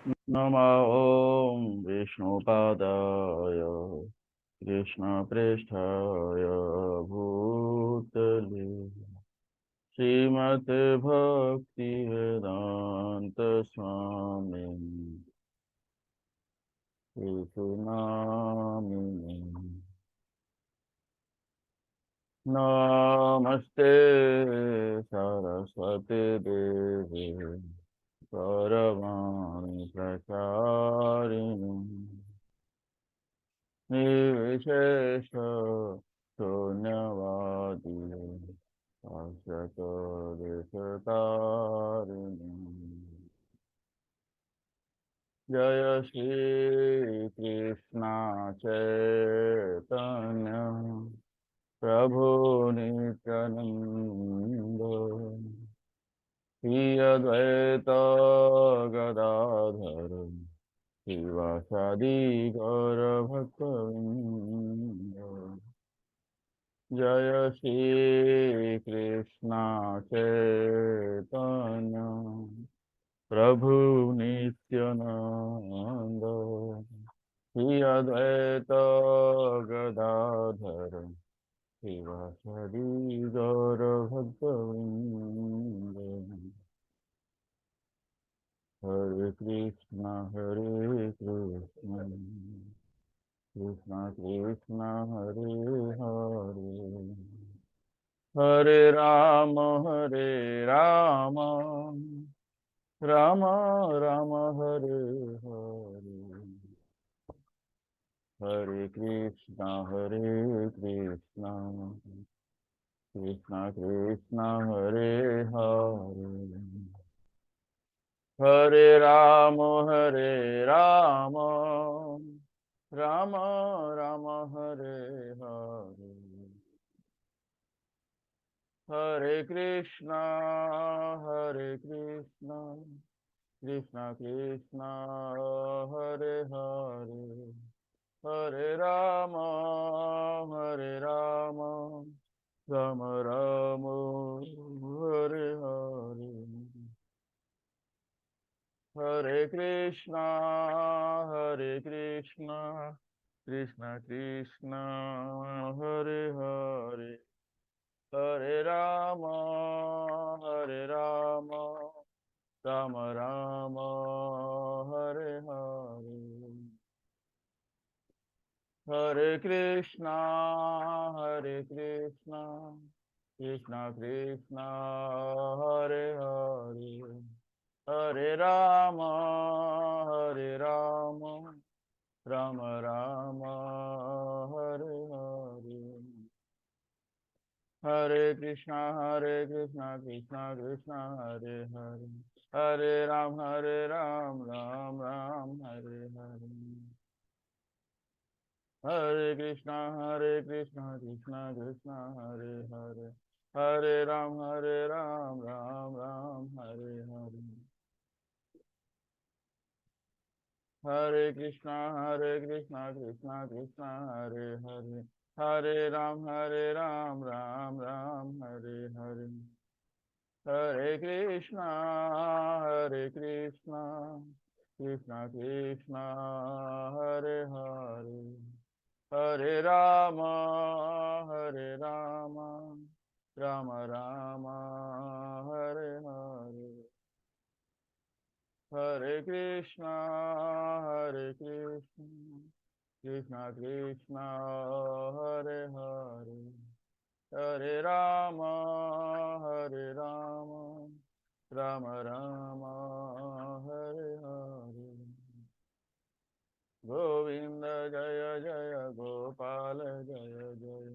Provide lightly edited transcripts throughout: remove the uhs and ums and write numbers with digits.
नमः ॐ विष्णुपादाय कृष्णप्रेष्ठाय भूतले श्रीमते भक्तिवेदान्त स्वामी नामिने। नमस्ते सरस्वती देवी गौरवाणी प्रचारिणी निर्विशेष शून्यवादी देशतारिणी। जय श्री कृष्ण चैतन्य प्रभु नित्यानंद श्री अद्वैत गदाधर शिवासादि गौरभक्तवृंद। जय श्री कृष्ण चैतन्य प्रभु नित्यानंद श्री अद्वैत गदाधर शिवासादि गौरभक्तवृंद। हरे कृष्ण कृष्ण कृष्ण हरे हरे, हरे राम राम राम हरे हरे। हरे कृष्ण कृष्ण कृष्ण हरे हरे, हरे राम राम राम हरे हरे। हरे कृष्णा कृष्णा कृष्णा हरे हरे, हरे राम राम राम हरे हरे। हरे कृष्णा कृष्णा कृष्णा हरे हरे, हरे राम राम राम हरे हरे। हरे कृष्णा कृष्णा कृष्णा हरे हरे, हरे राम राम राम हरे हरे। हरे कृष्णा कृष्णा कृष्णा हरे हरे, हरे राम राम राम हरे हरे। हरे कृष्णा कृष्णा कृष्णा हरे हरे, हरे राम राम राम हरे हरे। हरे कृष्णा कृष्णा कृष्णा हरे हरे, हरे राम राम राम हरे हरे। हरे कृष्णा कृष्णा कृष्णा हरे हरे, हरे राम राम राम हरे हरे। हरे कृष्णा कृष्णा कृष्णा हरे हरे, हरे राम राम राम हरे हरे। गोविंद जय जय गोपाल जय जय,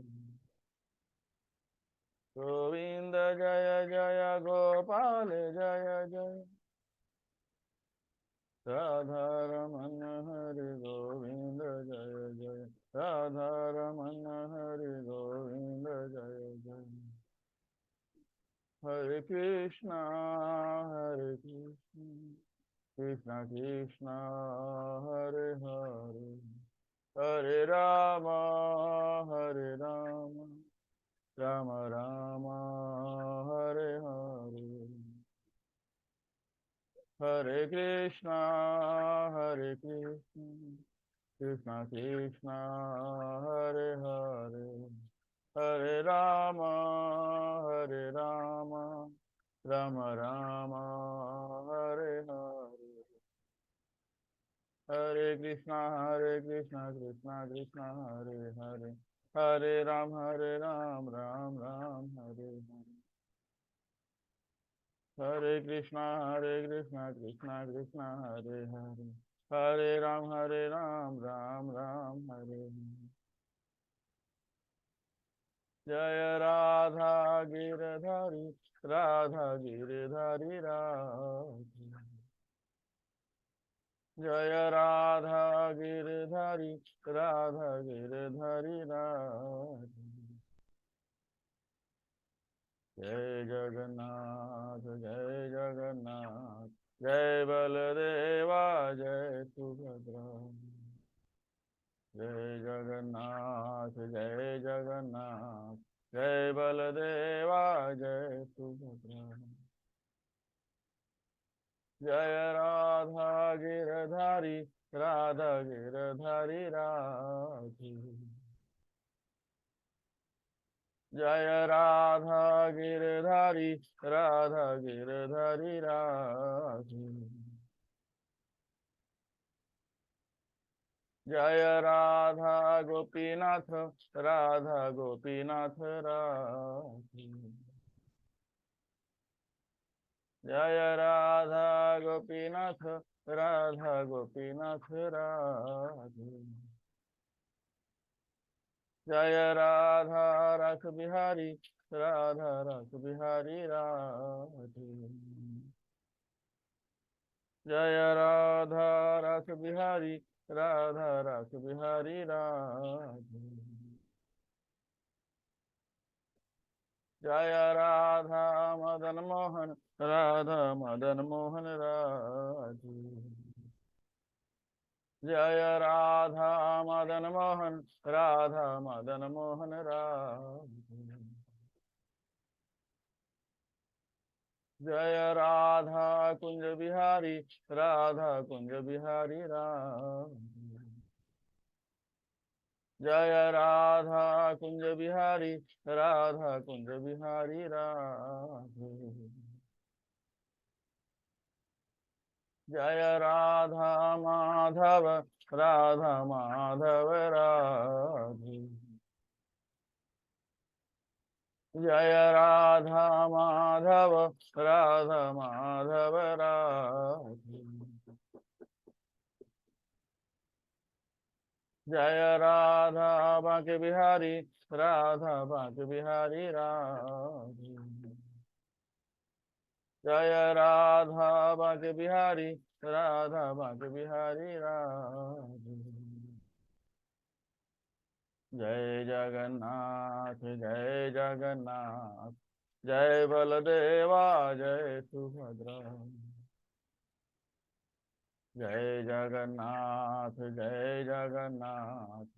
गोविंद जय जय गोपाल जय जय, राधा रमन हरि गोविंद जय जय, राधा रमन हरि गोविंद जय जय। हरे कृष्णा कृष्णा कृष्णा हरे हरे, हरे Ram Ram Ram Hare Hare. Hare Krishna, Krishna Krishna, Hare Hare, Hare Rama, Rama Rama, Hare Hare. Hare Krishna, Krishna Krishna, Hare Hare, Hare Ram, Ram Ram, Hare Hare. Hare Krishna, Krishna Krishna, Hare Hare, Hare Ram, Ram Ram, Hare Hare. Jaya Radha Giridhari, Radha Giridhari Radha. Jaya Radha Giridhari, Radha Giridhari Radha. Jai Jagannath, Jai Jagannath, Jai Baladeva, Jai Subhadra. Jai Jagannath, Jai Jagannath, Jai Baladeva, Jai Subhadra. Jaya Radha Giridhari, Radha Giridhari Radhi. Jaya Radha Giridhari, Radha Giridhari Radhi. Jaya Radha Gopinath, Radha Gopinath Radhi. Jaya Radha Gopinath, Radha Gopinath Radhi. Jaya Radha Ras Bihari, Radha Ras Bihari Radhi. Jaya Radha Ras Bihari, Radha Ras Bihari Radhi. Jaya Radha Madan Mohan, Radha Madan Mohan Radhi. Jaya Radha Madan Mohan, Radha Madan Mohan Radhi. Jaya Radha Kunja Bihari, Radha Kunja Bihari Radhi. Jaya Radha Kunja Bihari, Radha Kunja Bihari Radhi. Jaya Radha Madhava, Radha Madhava Radhi. Jaya Radha Madhava, Radha Madhava Radhi. Jaya Radha Bhakti Bihari, Radha Bhakti Bihari Radhi. Jaya Radha Bhakti Bihari, Radha Bhakti Bihari Radhi. Jai Jagannath, Jai Jagannath, Jai Baladeva, Jai Subhadra. Jai Jagannath, Jai Jagannath,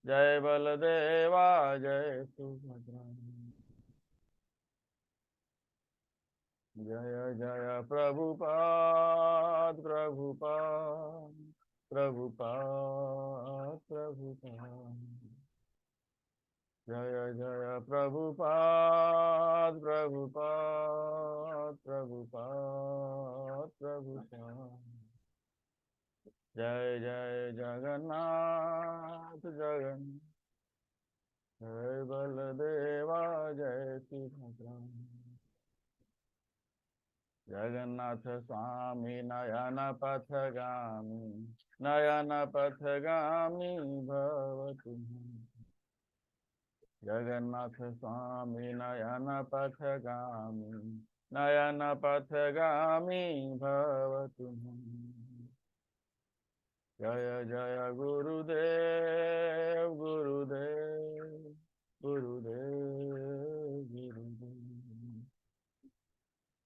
Jai Baladeva, Jai Subhadra. Jaya Jaya Prabhupada, Prabhupada, Prabhupada, Prabhupada. Jaya Jaya Prabhupada, Prabhupada, Prabhupada, Prabhupada. Jai Jai Jagannath, Jagannath, Jai Baladeva, Jai Subhadra. Jagannath Swami Nayana Pathagami, Nayana Pathagami Bhavatu. Jagannath Swami Nayana Pathagami, Nayana Pathagami Bhavatu. Jaya Jaya Gurudev, Gurudev, Gurudev, Gurudev.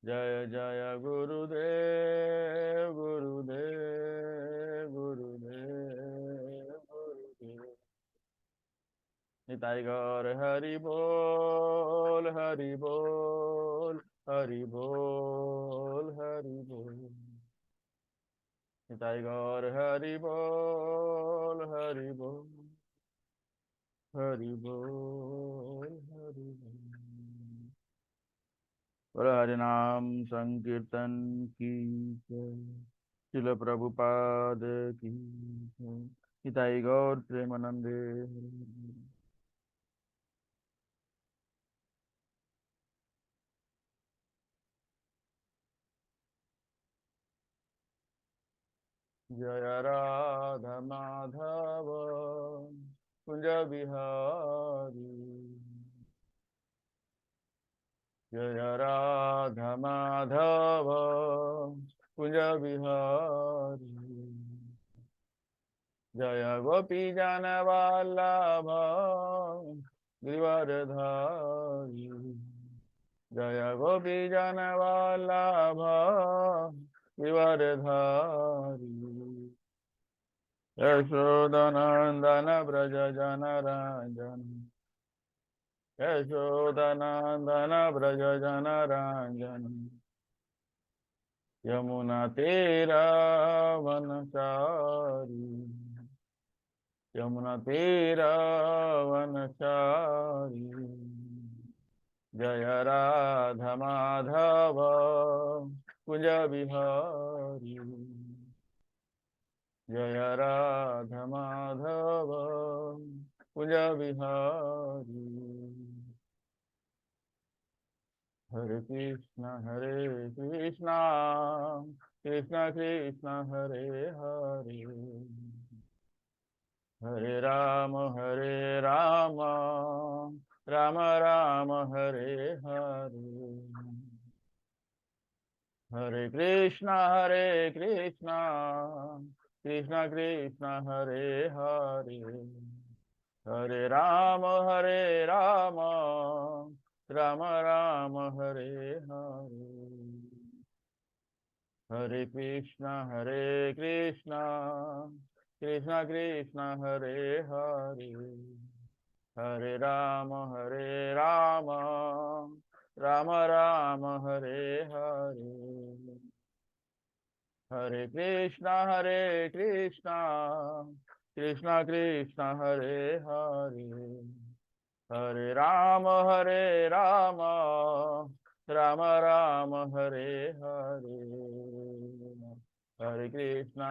Jaya Jaya Gurudev, Gurudev, Gurudev, Gurudev. Nitai Gaur Hari Bol, Hari Bol, Hari Bol, Hari Bol. Nitai गौर हरि बोल हरि बोल हरि बोल हरि बोल। बोल हरि नाम संकीर्तन की जय। शिल प्रभुपाद की जय। निताई गौर प्रेमानंदे। जय राधा माधव कुंज बिहारी। जय राधा माधव कुंज बिहारी। जय गोपी जन वल्लभ गिरिवरधारी। जय गोपी जन वल्लभ गिरिवरधारी। यशोदनंदन व्रज जन रंजन। यशोदनंदन व्रज जन रंजन। यमुना तेरा वनचारी। यमुना तेरा वनचारी। जय राधा माधव कुंज बिहारी। जय राधा माधव कुंज बिहारी। हरे कृष्णा कृष्णा कृष्णा हरे हरे। हरे राम राम राम हरे हरे। हरे कृष्णा कृष्णा कृष्णा हरे हरे। हरे राम राम राम हरे हरे। हरे कृष्णा कृष्णा कृष्णा हरे हरे। हरे राम राम राम हरे हरे। हरे कृष्णा कृष्णा कृष्णा हरे हरे। हरे राम राम राम हरे हरे। हरे कृष्णा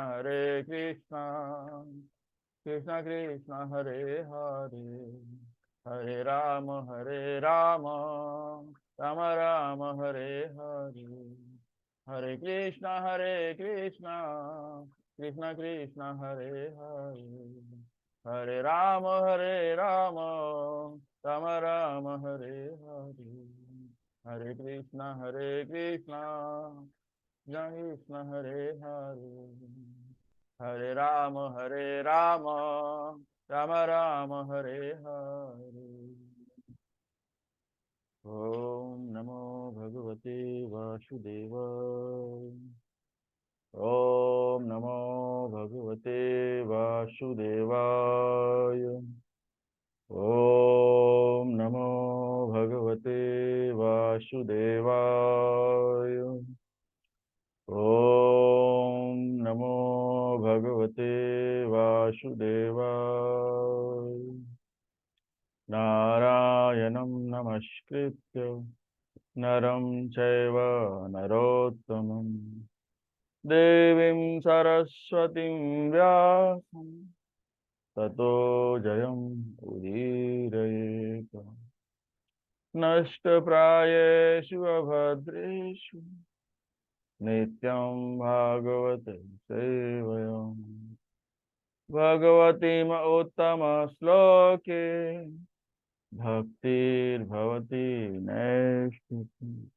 कृष्णा कृष्णा हरे हरे। हरे राम राम राम हरे हरे। हरे कृष्णा कृष्णा कृष्णा हरे हरे। हरे राम राम राम हरे हरे। हरे कृष्णा कृष्णा कृष्ण हरे हरे। हरे राम राम राम हरे हरे। ओम नमो भगवते वासुदेवाय। ओम नमो भगवते वासुदेवाय। ओम नमो भगवते वासुदेवाय। ओम नमो भगवते वासुदेवाय। नारायणं नमस्कृत्य नरं चैव नरोत्तमं देवीं सरस्वतीं व्यासं ततो जयम् उदीरयेत्। नष्टप्रायेषु अभद्रेषु नित्यं भागवत सेवयम्। भगवतीम उत्तम श्लोके भक्तिर्भवती नैष्ठिकी।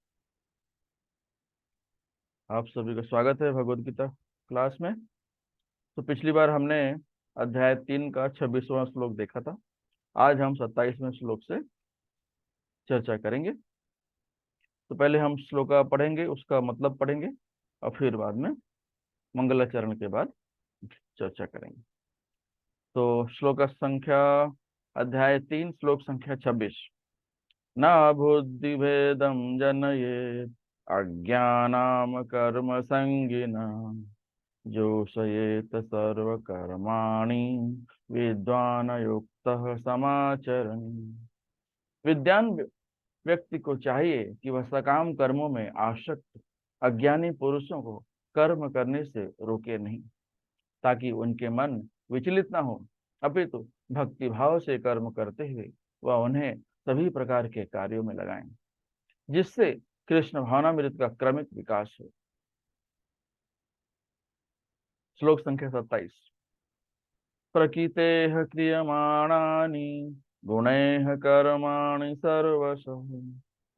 आप सभी का स्वागत है भगवद गीता क्लास में। तो पिछली बार हमने अध्याय 3 का 26वां श्लोक देखा था। आज हम 27वें श्लोक से चर्चा करेंगे। तो पहले हम श्लोक पढ़ेंगे, उसका मतलब पढ़ेंगे और फिर बाद में मंगलाचरण के बाद चर्चा करेंगे। तो श्लोक संख्या अध्याय 3 श्लोक संख्या 26। न बुद्धि भेदम जनयेत् अज्ञानाम कर्म संगिना जोषयेत सर्वकर्माणि विद्वान् युक्तः समाचरन्। विद्वान व्यक्ति को चाहिए कि वह सकाम कर्मों में आसक्त अज्ञानी पुरुषों को कर्म करने से रोके नहीं, ताकि उनके मन विचलित न हो, अपितु भक्ति भाव से कर्म करते हुए वह उन्हें सभी प्रकार के कार्यों में लगाएं, जिससे कृष्ण भावनामृत का क्रमिक विकास हो। श्लोक संख्या 27। प्रकृतेः क्रियमाणानि गुणैः कर्माणि सर्वशः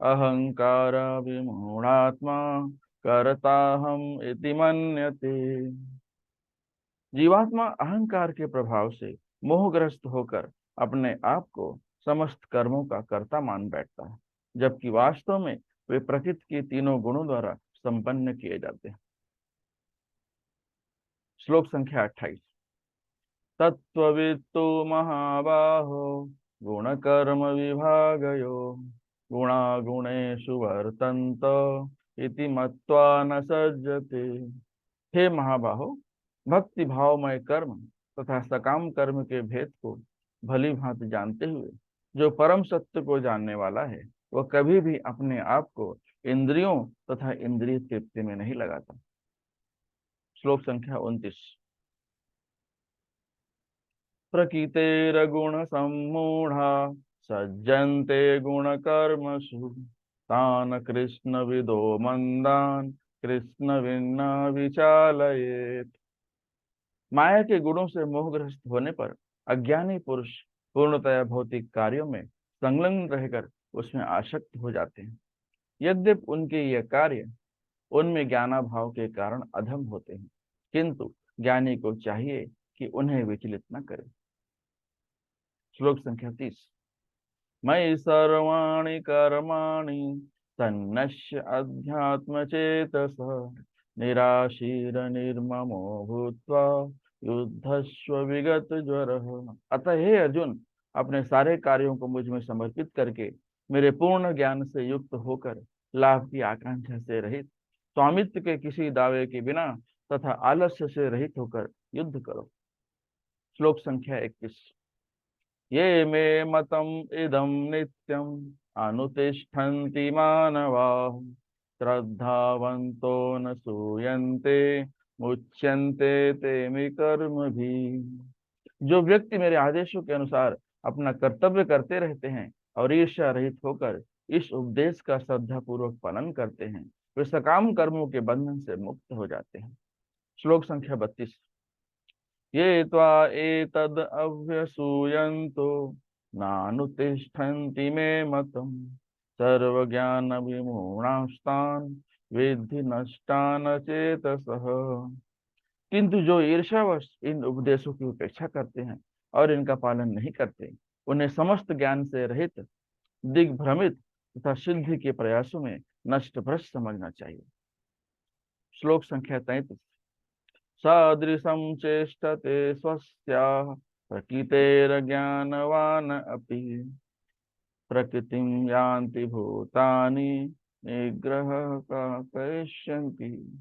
अहंकार विमूढ़ात्मा कर्ताहम इति मन्यते। जीवात्मा अहंकार के प्रभाव से मोहग्रस्त होकर अपने आप को समस्त कर्मों का कर्ता मान बैठता है, जबकि वास्तव में वे प्रकृति के तीनों गुणों द्वारा संपन्न किए जाते हैं। श्लोक संख्या 28। तत्त्ववित्तु महाबाहो गुण कर्म विभागयो गुणागुणेषु वर्तन्त इति मत्वा न सज्जते। हे महाबाहो, भक्ति भावमय कर्म तथा सकाम कर्म के भेद को भली भांति जानते हुए जो परम सत्य को जानने वाला है, वह कभी भी अपने आप को इंद्रियों तथा इंद्रिय तृप्ति में नहीं लगाता। श्लोक संख्या 29। प्रकृतेर्गुण सम्मूढ़ा सज्जन्ते गुण कर्मसु तान कृष्ण विदो मंदान कृष्ण विन्ना विचालयेत। माया के गुणों से मोहग्रस्त होने पर अज्ञानी पुरुष पूर्णतया भौतिक कार्यों में संलग्न रहकर उसमें आसक्त हो जाते हैं। यद्यपि उनके ये कार्य उनमें ज्ञानाभाव के कारण अधम होते हैं, किंतु ज्ञानी को चाहिए कि उन्हें विचलित न करे। श्लोक संख्या 30। मयि सर्वाणि कर्माणि सन्नश्य अध्यात्म चेतस निराशीर निर्ममो भूत्वा युद्धस्व विगत ज्वरः। अतः हे अर्जुन, अपने सारे कार्यों को मुझ में समर्पित करके मेरे पूर्ण ज्ञान से युक्त होकर लाभ की आकांक्षा से रहित, स्वामित्व के किसी दावे के बिना तथा आलस्य से रहित होकर युद्ध करो। श्लोक संख्या 21। ये मे मतम इदम नित्यम अनुतिष्ठन्ति मानवाः श्रद्धावन्तो न सूयन्ते मुच्यन्ते तेमि कर्म भी। जो व्यक्ति मेरे आदेशों के अनुसार अपना कर्तव्य करते रहते हैं और ईर्ष्या रहित होकर इस उपदेश का श्रद्धा पूर्वक पालन करते हैं, वे सकाम कर्मों के बंधन से मुक्त हो जाते हैं। श्लोक संख्या 32। ये त्वा एतद् अभ्यसूयन्तो नानुतिष्ठन्ति मे मतम् सर्वज्ञान विमूढांस्तान् विद्धि नष्टान चेतसः। किंतु जो ईर्ष्यावश इन उपदेशों की उपेक्षा करते हैं और इनका पालन नहीं करते, उन्हें समस्त ज्ञान से रहित, दिग्भ्रमित तथा सिद्धि के प्रयासों में नष्ट भ्रष्ट समझना चाहिए। श्लोक संख्या 33। सदृशं चेष्टते स्वस्याः प्रकृतेर्ज्ञानवान् अपि प्रकृतिं यान्ति भूतानि निग्रह करिष्यन्ति।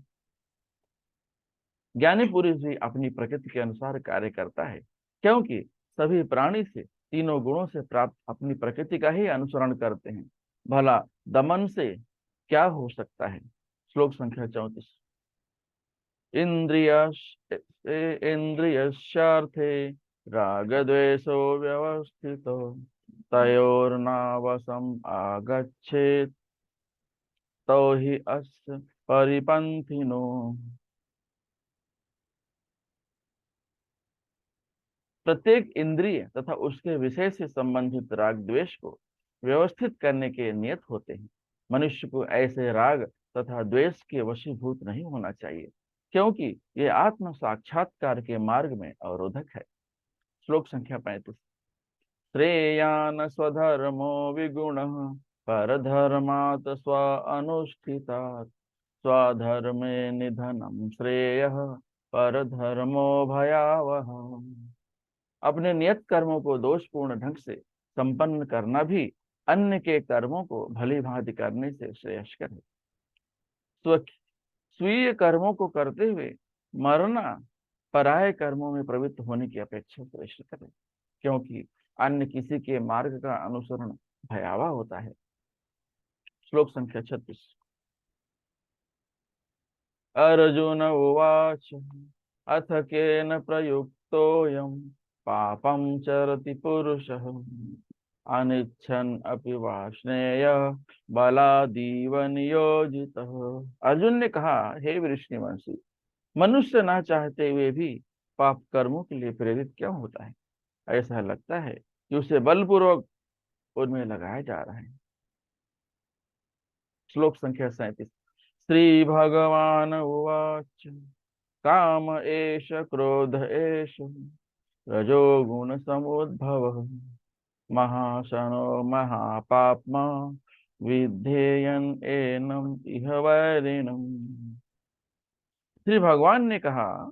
ज्ञानी पुरुष भी अपनी प्रकृति के अनुसार कार्य करता है, क्योंकि सभी प्राणी से तीनों गुणों से प्राप्त अपनी प्रकृति का ही अनुसरण करते हैं। भला दमन से क्या हो सकता है। श्लोक संख्या 34। इंद्रियस्यार्थे रागद्वेषो व्यवस्थितो तयोर्नावसम् आगच्छेत् तो हि अस्य परिपन्थिनो। प्रत्येक इंद्रिय तथा उसके विषय से संबंधित राग द्वेष को व्यवस्थित करने के नियत होते हैं। मनुष्य को ऐसे राग तथा द्वेष के वशीभूत नहीं होना चाहिए, क्योंकि ये आत्म साक्षात्कार के मार्ग में अवरोधक है। श्लोक संख्या 35। श्रेयान स्वधर्मो विगुणः परधर्मात् स्व अनुष्ठितात् स्वधर्मे निधनं श्रेयः परधर्मो भयावह। अपने नियत कर्मों को दोषपूर्ण ढंग से संपन्न करना भी अन्य के कर्मों को भली भांति करने से श्रेयस्कर है। स्वीय कर्मों को करते हुए मरना पराये कर्मों में प्रवृत्त होने की अपेक्षा श्रेष्ठ करे, क्योंकि अन्य किसी के मार्ग का अनुसरण भयावह होता है। श्लोक संख्या 36। अर्जुन उवाच अथ केन प्रयुक्तोऽयं पापं चरति पुरुषः अनिच्छन् अपि वाष्णेय बलादीव नियोजितः। अर्जुन ने कहा, हे वृष्णिवंशी, मनुष्य ना चाहते हुए भी पाप कर्मों के लिए प्रेरित क्यों होता है? ऐसा लगता है कि उसे बलपूर्वक उनमें लगाया जा रहा है। श्लोक संख्या 37। श्री भगवान उवाच काम एष क्रोध एष रजो गुण समुद्भव महाशनो महापाप्मा विधेयन एनम इह वैरिणम। श्री भगवान ने कहा,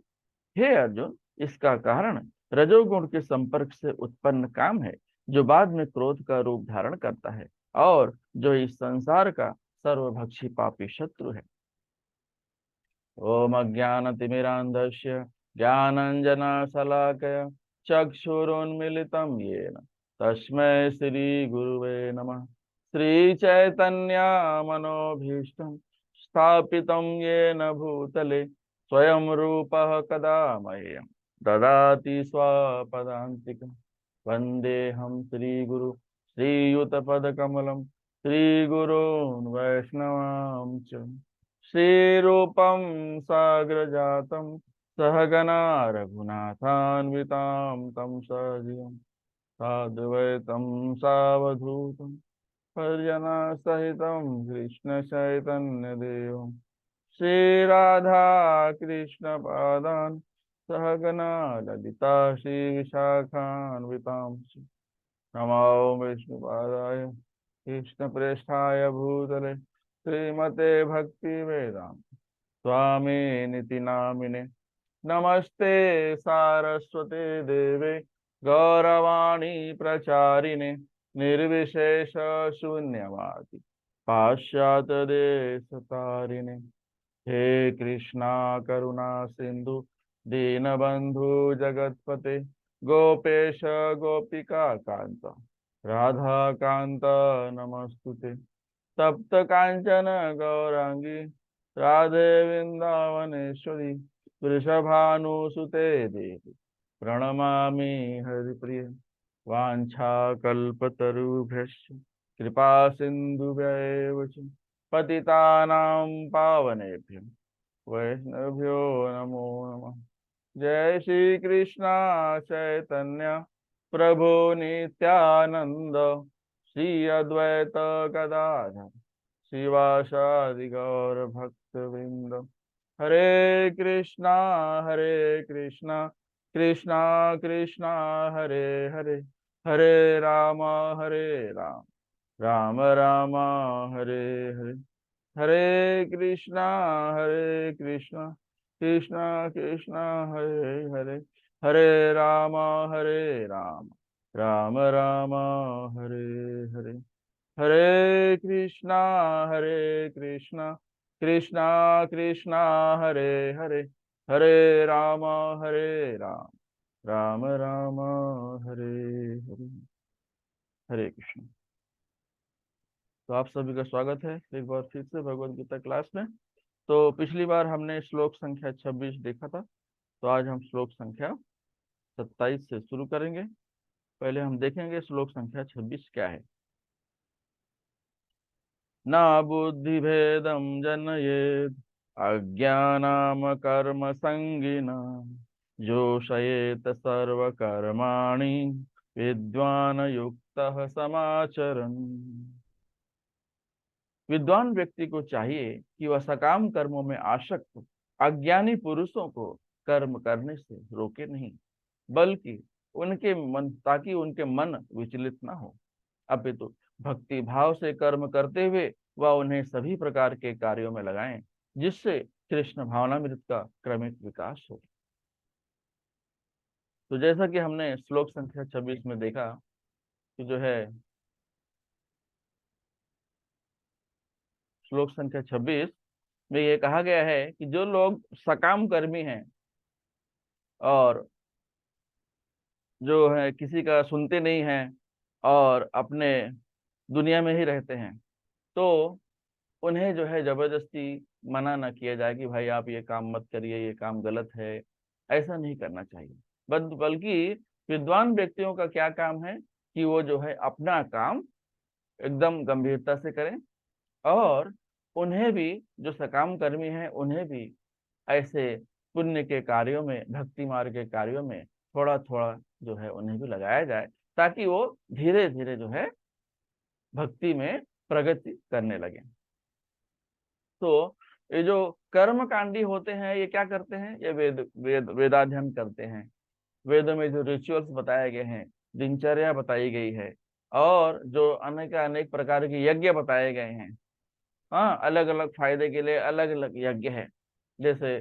हे अर्जुन, इसका कारण रजोगुण के संपर्क से उत्पन्न काम है, जो बाद में क्रोध का रूप धारण करता है और जो इस संसार का सर्वभक्षी पापी शत्रु है। ओम अज्ञानतिमिरान्धस्य ज्ञानाञ्जनशलाकया चक्षुरुन्मीलितं येन तस्मै श्रीगुरुवे नमः। श्रीचैतन्यमनोभीष्टं स्थापितं येन भूतले स्वयं रूपः कदा मह्यं ददाति स्वपदान्तिकं। वन्देऽहं श्रीगुरु श्रीयुतपदकमलं श्रीगुरून् वैष्णवांश्च श्रीरूपं साग्रजातं सहगना रघुनाथान्वितां तं सजीवं साद्वैतं सावधूतं परिजनसहितं कृष्णचैतन्यदेवं श्रीराधा कृष्णपादान् सहगना ललिता श्रीविशाखान्वितांश्च नमो विष्णुपादाय कृष्णप्रेष्ठाय भूतले श्रीमते भक्ति वेदांत स्वामी निति नामिने नमस्ते सारस्वते देवे गौरवाणी प्रचारिणे निर्विशेष शून्यवादी पाश्चात्य देश तारिणे। हे कृष्णा करुणा सिंधु दीनबंधु जगतपते गोपेश गोपिका कांत राधा कांत नमस्तुते। तप्त कांचन गौरांगी राधे वृंदावनेश्वरी वृषभानुसुते देवी प्रणमामि हरिप्रिय। वाञ्छाकल्पतरुभ्यश्च कृपा सिन्धुभ्यैव च पतितानां पावनेभ्यो वैष्णवभ्यो नमो नमः। जय श्री कृष्णा चैतन्य प्रभु नित्यानंद श्री अद्वैत गदाधर शिवासादि गौर भक्त वृंद। हरे कृष्णा कृष्णा कृष्णा हरे हरे हरे राम राम राम हरे हरे। हरे कृष्णा कृष्णा कृष्णा हरे हरे हरे राम राम राम हरे हरे। हरे कृष्णा कृष्णा कृष्णा हरे हरे हरे राम राम राम हरे हरे। हरे कृष्ण। तो आप सभी का स्वागत है एक बार फिर से भगवत गीता क्लास में। तो पिछली बार हमने श्लोक संख्या 26 देखा था, तो आज हम श्लोक संख्या 27 से शुरू करेंगे। पहले हम देखेंगे श्लोक संख्या 26 क्या है। न बुद्धि भेदम जनयेद अज्ञानाम कर्म संगिना जोषयेत सर्व कर्माणि विद्वान युक्तः समाचरन्। विद्वान व्यक्ति को चाहिए कि वह सकाम कर्मों में आसक्त अज्ञानी पुरुषों को कर्म करने से रोके नहीं, बल्कि उनके मन ताकि उनके मन विचलित ना हो, अपितु भक्ति भाव से कर्म करते हुए वह उन्हें सभी प्रकार के कार्यों में लगाएं, जिससे कृष्ण भावनामृत का क्रमिक विकास हो। तो जैसा कि हमने श्लोक संख्या 26 में देखा कि जो है श्लोक संख्या 26 में ये कहा गया है कि जो लोग सकाम कर्मी हैं और जो है किसी का सुनते नहीं हैं और अपने दुनिया में ही रहते हैं, तो उन्हें जो है जबरदस्ती मना ना किया जाए कि भाई आप ये काम मत करिए, ये काम गलत है। ऐसा नहीं करना चाहिए। बल्कि विद्वान व्यक्तियों का क्या काम है कि वो जो है अपना काम एकदम गंभीरता से करें, और उन्हें भी, जो सकाम कर्मी हैं, उन्हें भी ऐसे पुण्य के कार्यों में, भक्ति मार्ग के कार्यों में थोड़ा थोड़ा जो है उन्हें भी लगाया जाए, ताकि वो धीरे धीरे जो है भक्ति में प्रगति करने लगे। तो ये जो कर्म कांडी होते हैं, ये क्या करते हैं? ये वेदाध्ययन करते हैं। वेदों में जो रिचुअल्स बताए गए हैं, दिनचर्या बताई गई है, और जो अनेक अनेक प्रकार के यज्ञ बताए गए हैं, हाँ, अलग अलग फायदे के लिए अलग अलग यज्ञ है। जैसे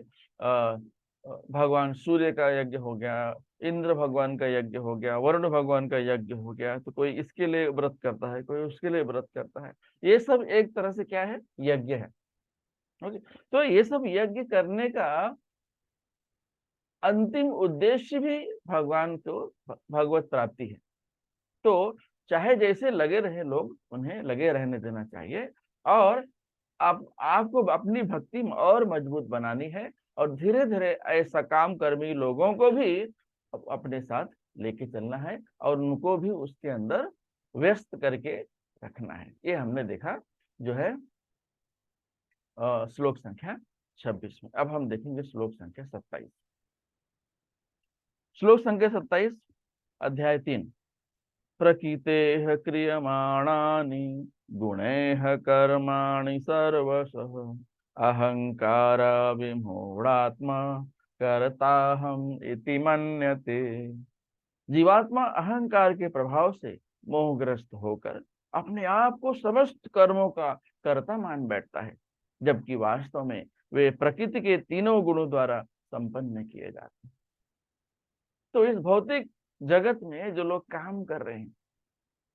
भगवान सूर्य का यज्ञ हो गया, इंद्र भगवान का यज्ञ हो गया, वरुण भगवान का यज्ञ हो गया, तो कोई इसके लिए व्रत करता है, कोई उसके लिए व्रत करता है। ये सब एक तरह से क्या है? यज्ञ है। ओके। तो ये सब यज्ञ करने का अंतिम उद्देश्य भी भगवान को भगवत प्राप्ति है। तो चाहे जैसे लगे रहे लोग, उन्हें लगे रहने देना चाहिए, और आपको अपनी भक्ति में और मजबूत बनानी है, और धीरे धीरे ऐसा काम कर्मी लोगों को भी अपने साथ लेके चलना है, और उनको भी उसके अंदर व्यस्त करके रखना है। ये हमने देखा जो है श्लोक संख्या 26 में। अब हम देखेंगे श्लोक संख्या 27। श्लोक संख्या 27, अध्याय 3। प्रकृतेः क्रियमाणानि गुणैः कर्माणि सर्वशः अहंकार विमूढ़ात्मा कर्ताहम इति मन्यते। जीवात्मा अहंकार के प्रभाव से मोहग्रस्त होकर अपने आप को समस्त कर्मों का कर्ता मान बैठता है, जबकि वास्तव में वे प्रकृति के तीनों गुणों द्वारा संपन्न किए जाते हैं। तो इस भौतिक जगत में जो लोग काम कर रहे हैं,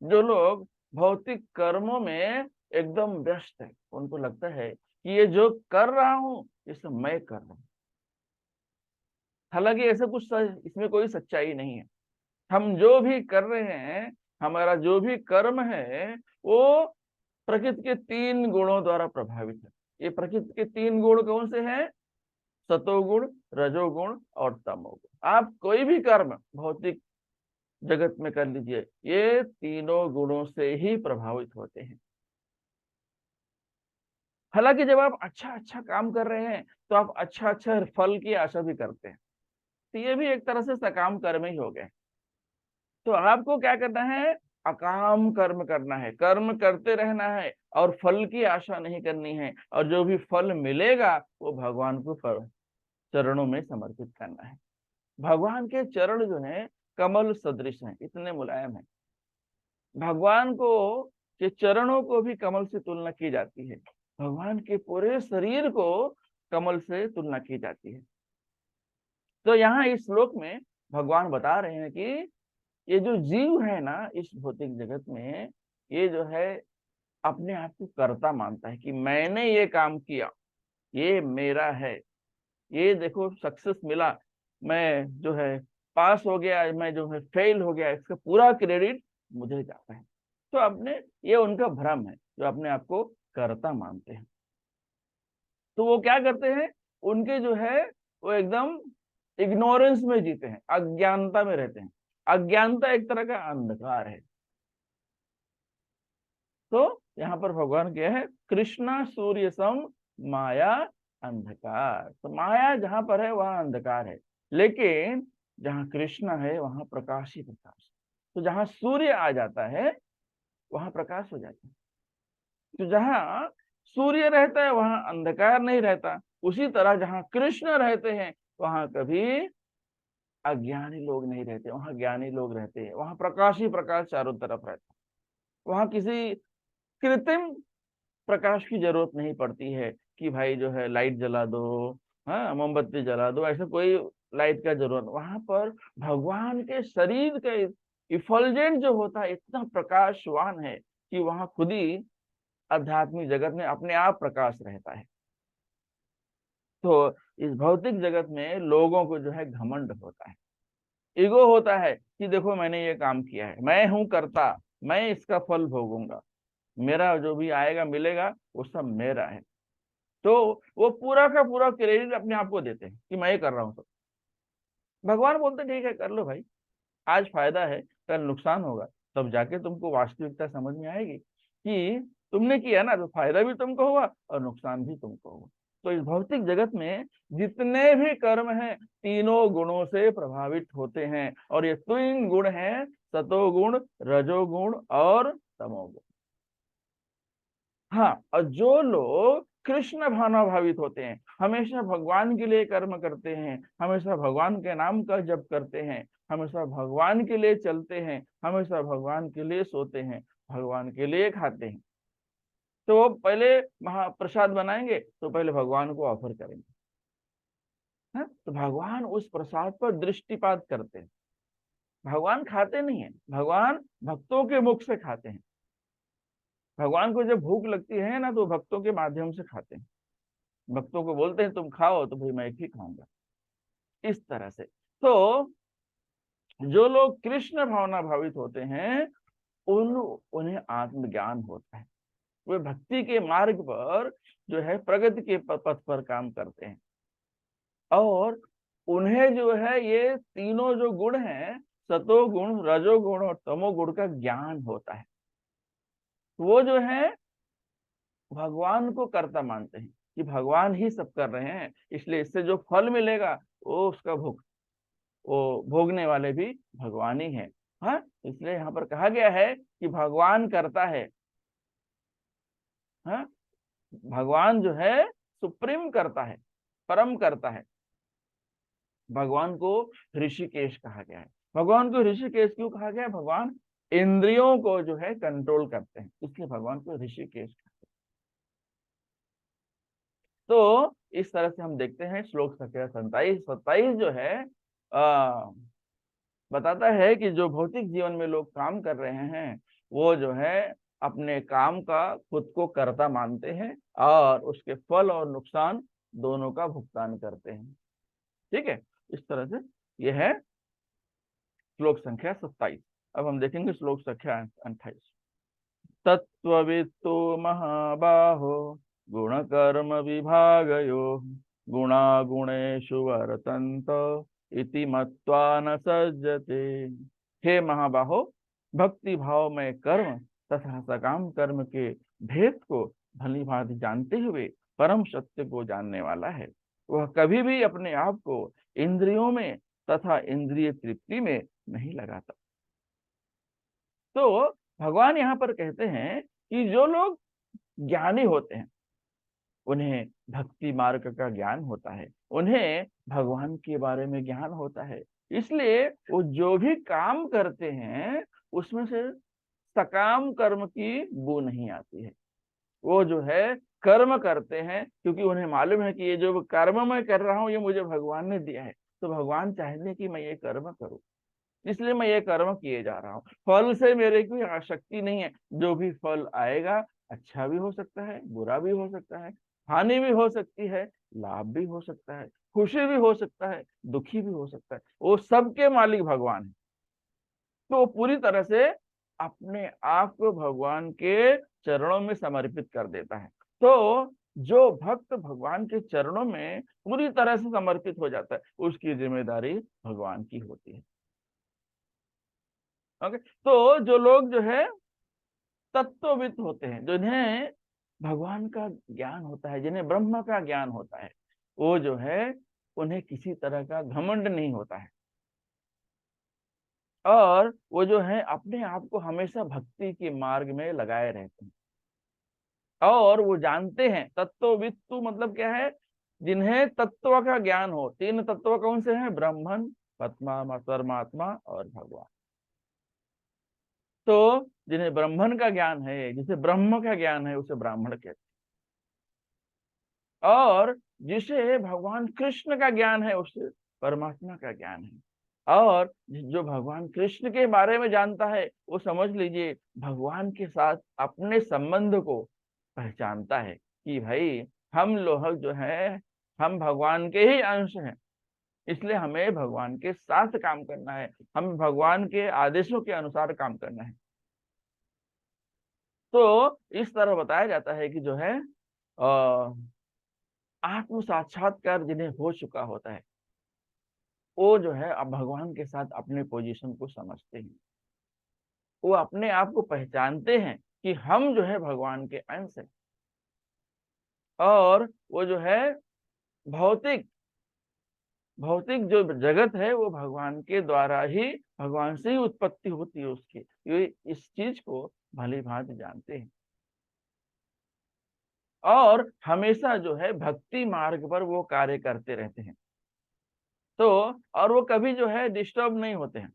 जो लोग भौतिक कर्मों में एकदम व्यस्त है, उनको लगता है कि ये जो कर रहा हूं ये सब मैं कर रहा हूं। हालांकि ऐसा कुछ इसमें कोई सच्चाई नहीं है। हम जो भी कर रहे हैं, हमारा जो भी कर्म है, वो प्रकृति के तीन गुणों द्वारा प्रभावित है। ये प्रकृति के तीन गुण कौन से हैं? सतोगुण, रजोगुण और तमोगुण। आप कोई भी कर्म भौतिक जगत में कर लीजिए, ये तीनों गुणों से ही प्रभावित होते हैं। हालांकि जब आप अच्छा अच्छा काम कर रहे हैं, तो आप अच्छा अच्छा फल की आशा भी करते हैं, तो ये भी एक तरह से सकाम कर्म ही हो गए। तो आपको क्या करना है? अकाम कर्म करना है, कर्म करते रहना है, और फल की आशा नहीं करनी है, और जो भी फल मिलेगा वो भगवान को चरणों में समर्पित करना है। भगवान के चरण जो है कमल सदृश हैं, इतने मुलायम हैं। भगवान को के चरणों को भी कमल से तुलना की जाती है, भगवान के पूरे शरीर को कमल से तुलना की जाती है। तो यहाँ इस श्लोक में भगवान बता रहे हैं कि ये जो जीव है ना इस भौतिक जगत में, ये जो है अपने आप को कर्ता मानता है कि मैंने ये काम किया, ये मेरा है, ये देखो सक्सेस मिला, मैं जो है पास हो गया, मैं जो है फेल हो गया, इसका पूरा क्रेडिट मुझे जाता है। तो अपने, ये उनका भ्रम है, जो अपने आप को कर्ता मानते हैं। तो वो क्या करते हैं? उनके जो है वो एकदम इग्नोरेंस में जीते हैं, अज्ञानता में रहते हैं। अज्ञानता एक तरह का अंधकार है। तो यहाँ पर भगवान क्या है? कृष्णा सूर्य सम माया अंधकार। तो माया जहां पर है वहां अंधकार है, लेकिन जहां कृष्ण है वहां प्रकाश ही प्रकाश। तो जहां सूर्य आ जाता है वहां प्रकाश हो जाता है। तो जहां सूर्य रहता है वहां अंधकार नहीं रहता। उसी तरह जहां कृष्ण रहते हैं वहां कभी अज्ञानी लोग नहीं रहते, वहां ज्ञानी लोग रहते हैं। वहां प्रकाश ही प्रकाश चारों तरफ रहता है। वहां किसी कृत्रिम प्रकाश की जरूरत नहीं पड़ती है कि भाई जो है लाइट जला दो, हाँ, मोमबत्ती जला दो, ऐसा कोई लाइट का जरूरत। वहां पर भगवान के शरीर का इफल्जेंट जो होता है इतना प्रकाशवान है कि वहां खुद ही आध्यात्मिक जगत में अपने आप प्रकाश रहता है। तो इस भौतिक जगत में लोगों को जो है घमंड होता है, ईगो होता है कि देखो मैंने ये काम किया है, मैं हूं कर्ता, मैं इसका फल भोगूंगा, मेरा जो भी आएगा मिलेगा वो सब मेरा है। तो वो पूरा का पूरा क्रेडिट अपने आप को देते हैं कि मैं ये कर रहा हूँ सब। भगवान बोलते ठीक है कर लो भाई, आज फायदा है कल नुकसान होगा, तब जाके तुमको वास्तविकता समझ में आएगी कि तुमने किया ना तो फायदा भी तुमको हुआ और नुकसान भी तुमको हुआ। तो इस भौतिक जगत में जितने भी कर्म हैं तीनों गुणों से प्रभावित होते हैं, और ये तीन गुण हैं सतोगुण, रजोगुण और तमोगुण। हाँ, और जो लोग कृष्ण भावनाभावित होते हैं, हमेशा भगवान के लिए कर्म करते हैं, हमेशा भगवान के नाम का जप करते हैं, हमेशा भगवान के लिए चलते हैं, हमेशा भगवान के लिए सोते हैं, भगवान के लिए खाते हैं, तो वो पहले महाप्रसाद बनाएंगे तो पहले भगवान को ऑफर करेंगे। है? तो भगवान उस प्रसाद पर दृष्टिपात करते हैं, भगवान खाते नहीं है, भगवान भक्तों के मुख से खाते हैं। भगवान को जब भूख लगती है ना तो भक्तों के माध्यम से खाते हैं, भक्तों को बोलते हैं तुम खाओ तो भाई मैं भी खाऊंगा, इस तरह से। तो जो लोग कृष्ण भावना भावित होते हैं उन्हें आत्मज्ञान होता है, वे भक्ति के मार्ग पर जो है प्रगति के पथ पर काम करते हैं, और उन्हें जो है ये तीनों जो गुण हैं सतोगुण, रजोगुण और तमोगुण का ज्ञान होता है। वो जो है भगवान को कर्ता मानते हैं कि भगवान ही सब कर रहे हैं, इसलिए इससे जो फल मिलेगा वो उसका वो भोगने वाले भी भगवान ही है। हाँ, इसलिए यहाँ पर कहा गया है कि भगवान करता है। हाँ, भगवान जो है सुप्रीम करता है, परम करता है। भगवान को ऋषिकेश कहा गया है। भगवान को ऋषिकेश क्यों कहा गया है? भगवान इंद्रियों को जो है कंट्रोल करते हैं, इसलिए भगवान को ऋषिकेश कहते हैं। तो इस तरह से हम देखते हैं श्लोक संख्या 27 जो है आ, बताता है कि जो भौतिक जीवन में लोग काम कर रहे हैं वो जो है अपने काम का खुद को कर्ता मानते हैं और उसके फल और नुकसान दोनों का भुगतान करते हैं। ठीक है, इस तरह से यह है श्लोक संख्या 27। अब हम देखेंगे श्लोक संख्या 28। तत्त्ववित्तु महाबाहो गुणकर्म विभागयो गुणागुणेषु वर्तन्त इति मत्वा न सज्जते। हे महाबाहो, भक्ति भाव में कर्म तथा सकाम कर्म के भेद को भली भांति जानते हुए परम सत्य को जानने वाला है, वह कभी भी अपने आप को इंद्रियों में तथा इंद्रिय तृप्ति में नहीं लगाता। तो भगवान यहाँ पर कहते हैं कि जो लोग ज्ञानी होते हैं उन्हें भक्ति मार्ग का ज्ञान होता है, उन्हें भगवान के बारे में ज्ञान होता है, इसलिए वो जो भी काम करते हैं उसमें से सकाम कर्म की बू नहीं आती है। वो जो है कर्म करते हैं क्योंकि उन्हें मालूम है कि ये जो कर्म मैं कर रहा हूँ ये मुझे भगवान ने दिया है, तो भगवान चाहते हैं कि मैं ये कर्म करूँ, इसलिए मैं ये कर्म किए जा रहा हूँ। फल से मेरे कोई आसक्ति नहीं है, जो भी फल आएगा अच्छा भी हो सकता है, बुरा भी हो सकता है, हानि भी हो सकती है, लाभ भी हो सकता है, खुशी भी हो सकता है, दुखी भी हो सकता है, वो सबके मालिक भगवान है। तो वो पूरी तरह से अपने आप को भगवान के चरणों में समर्पित कर देता है। तो जो भक्त भगवान के चरणों में पूरी तरह से समर्पित हो जाता है उसकी जिम्मेदारी भगवान की होती है। ओके, तो जो लोग जो है तत्वविद होते हैं, जिन्हें भगवान का ज्ञान होता है, जिन्हें ब्रह्म का ज्ञान होता है, वो जो है उन्हें किसी तरह का घमंड नहीं होता है, और वो जो है अपने आप को हमेशा भक्ति के मार्ग में लगाए रहते हैं। और वो जानते हैं, तत्ववित्तु मतलब क्या है? जिन्हें तत्व का ज्ञान हो। तीन तत्व कौन से हैं? ब्रह्मन, परमात्मा और भगवान। तो जिन्हें ब्राह्मण का ज्ञान है, जिसे ब्रह्म का ज्ञान है, उसे ब्राह्मण कहते हैं, और जिसे भगवान कृष्ण का ज्ञान है उसे परमात्मा का ज्ञान है। और जो भगवान कृष्ण के बारे में जानता है वो समझ लीजिए भगवान के साथ अपने संबंध को पहचानता है कि भाई हम लोग जो है हम भगवान के ही अंश हैं, इसलिए हमें भगवान के साथ काम करना है, हमें भगवान के आदेशों के अनुसार काम करना है। तो इस तरह बताया जाता है कि जो है आत्म साक्षात्कार जिन्हें हो चुका होता है, वो जो है अब भगवान के साथ अपने पोजीशन को समझते हैं, वो अपने आप को पहचानते हैं कि हम जो है भगवान के अंश हैं। और वो जो है भौतिक भौतिक जो जगत है वो भगवान के द्वारा ही, भगवान से ही उत्पत्ति होती है उसकी, ये इस चीज को भली भांति जानते हैं। और हमेशा जो है भक्ति मार्ग पर वो कार्य करते रहते हैं। तो और वो कभी जो है डिस्टर्ब नहीं होते हैं,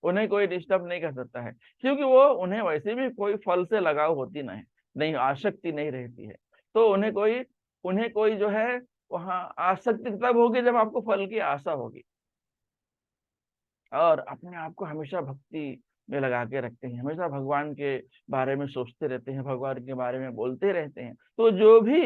उन्हें कोई डिस्टर्ब नहीं कर सकता है, क्योंकि वो उन्हें वैसे भी कोई फल से लगाव होती नहीं, आसक्ति नहीं रहती है। तो उन्हें कोई जो है वहां आसक्ति तब होगी जब आपको फल की आशा होगी। और अपने आप को हमेशा भक्ति में लगा के रखते हैं, हमेशा भगवान के बारे में सोचते रहते हैं, भगवान के बारे में बोलते रहते हैं। तो जो भी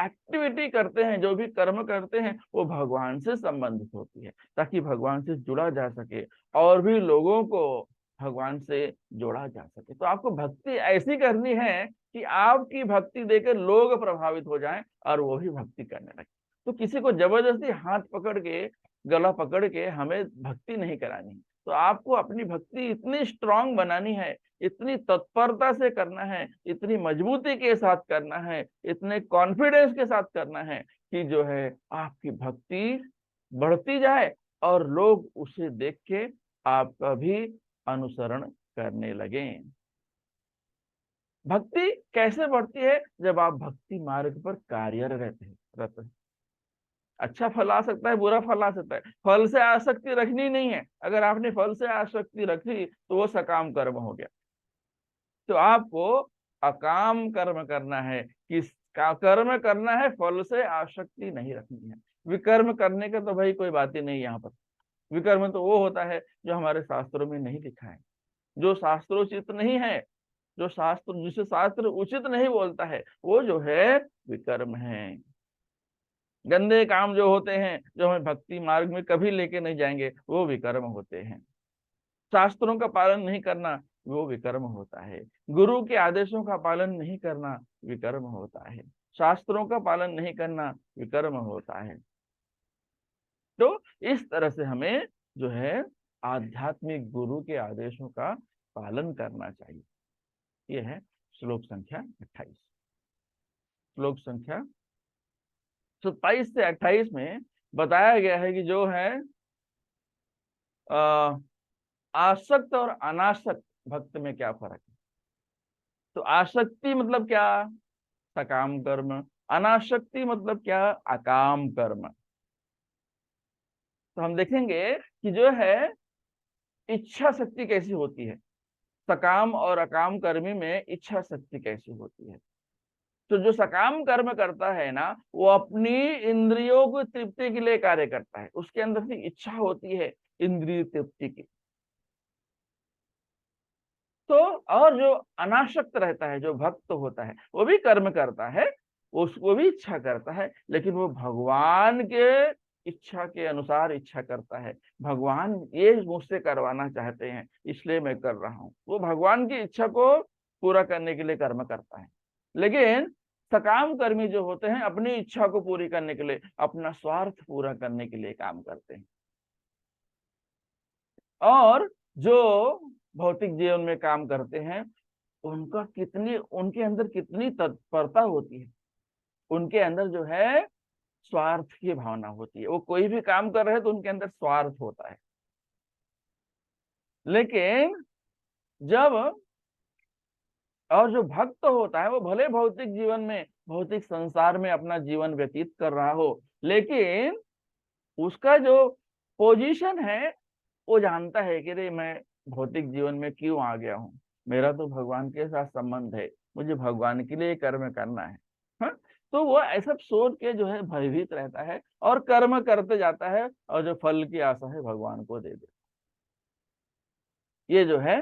एक्टिविटी करते हैं, जो भी कर्म करते हैं, वो भगवान से संबंधित होती है, ताकि भगवान से जुड़ा जा सके और भी लोगों को भगवान से जोड़ा जा सके। तो आपको भक्ति ऐसी करनी है कि आपकी भक्ति देकर लोग प्रभावित हो जाएं और वो भी भक्ति करने लगे। तो किसी को जबरदस्ती हाथ पकड़ के, गला पकड़ के हमें भक्ति नहीं करानी। तो आपको अपनी भक्ति इतनी स्ट्रांग बनानी है, इतनी तत्परता से करना है, इतनी मजबूती के साथ करना है, इतने कॉन्फिडेंस के साथ करना है कि जो है आपकी भक्ति बढ़ती जाए और लोग उसे देख के आपका भी अनुसरण करने लगे। भक्ति कैसे बढ़ती है? जब आप भक्ति मार्ग पर कार्यरत रहते हैं। अच्छा फल आ सकता है, बुरा फल आ सकता है, फल से आसक्ति रखनी नहीं है। अगर आपने फल से आसक्ति रखी तो वो सकाम कर्म हो गया। तो आपको अकाम कर्म करना है, किसका कर्म करना है, फल से आसक्ति नहीं रखनी है। विकर्म करने का तो भाई कोई बात ही नहीं यहाँ पर। विकर्म तो वो होता है जो हमारे शास्त्रों में नहीं लिखा है, जो शास्त्रोचित नहीं है, जो शास्त्र जिसे शास्त्र उचित नहीं बोलता है, वो जो है विकर्म है। गंदे काम जो होते हैं, जो हमें भक्ति मार्ग में कभी लेके नहीं जाएंगे, वो विकर्म होते हैं। शास्त्रों का पालन नहीं करना, वो विकर्म होता है। गुरु के आदेशों का पालन नहीं करना, विकर्म होता है। शास्त्रों का पालन नहीं करना, विकर्म होता है। तो इस तरह से हमें जो है आध्यात्मिक गुरु के आदेशों का पालन करना चाहिए। ये है श्लोक संख्या 28। श्लोक संख्या 27 से 28 में बताया गया है कि जो है आसक्त और अनासक्त भक्त में क्या फर्क है। तो आसक्ति मतलब क्या? सकाम कर्म। अनासक्ति मतलब क्या? अकाम कर्म। तो हम देखेंगे कि जो है इच्छा शक्ति कैसी होती है, सकाम और अकाम कर्मी में इच्छा शक्ति कैसी होती है। तो जो सकाम कर्म करता है ना, वो अपनी इंद्रियों को तृप्ति के लिए कार्य करता है, उसके अंदर से इच्छा होती है इंद्रिय तृप्ति की। तो और जो अनासक्त रहता है, जो भक्त होता है, वो भी कर्म करता है, उसको भी इच्छा करता है, लेकिन वो भगवान के इच्छा के अनुसार इच्छा करता है। भगवान ये मुझसे करवाना चाहते हैं, इसलिए मैं कर रहा हूँ। वो भगवान की इच्छा को पूरा करने के लिए कर्म करता है। लेकिन सकाम कर्मी जो होते हैं, अपनी इच्छा को पूरी करने के लिए, अपना स्वार्थ पूरा करने के लिए काम करते हैं। और जो भौतिक जीवन में काम करते हैं, उनके अंदर कितनी तत्परता होती है, उनके अंदर जो है स्वार्थ की भावना होती है। वो कोई भी काम कर रहे हैं तो उनके अंदर स्वार्थ होता है। लेकिन जब और जो भक्त होता है, वो भले भौतिक जीवन में, भौतिक संसार में अपना जीवन व्यतीत कर रहा हो, लेकिन उसका जो पोजीशन है, वो जानता है कि रे मैं भौतिक जीवन में क्यों आ गया हूँ, मेरा तो भगवान के साथ संबंध है, मुझे भगवान के लिए कर्म करना है। हाँ? तो वो ऐसा सोच के जो है भयभीत रहता है और कर्म करते जाता है, और जो फल की आशा है भगवान को दे दे। ये जो है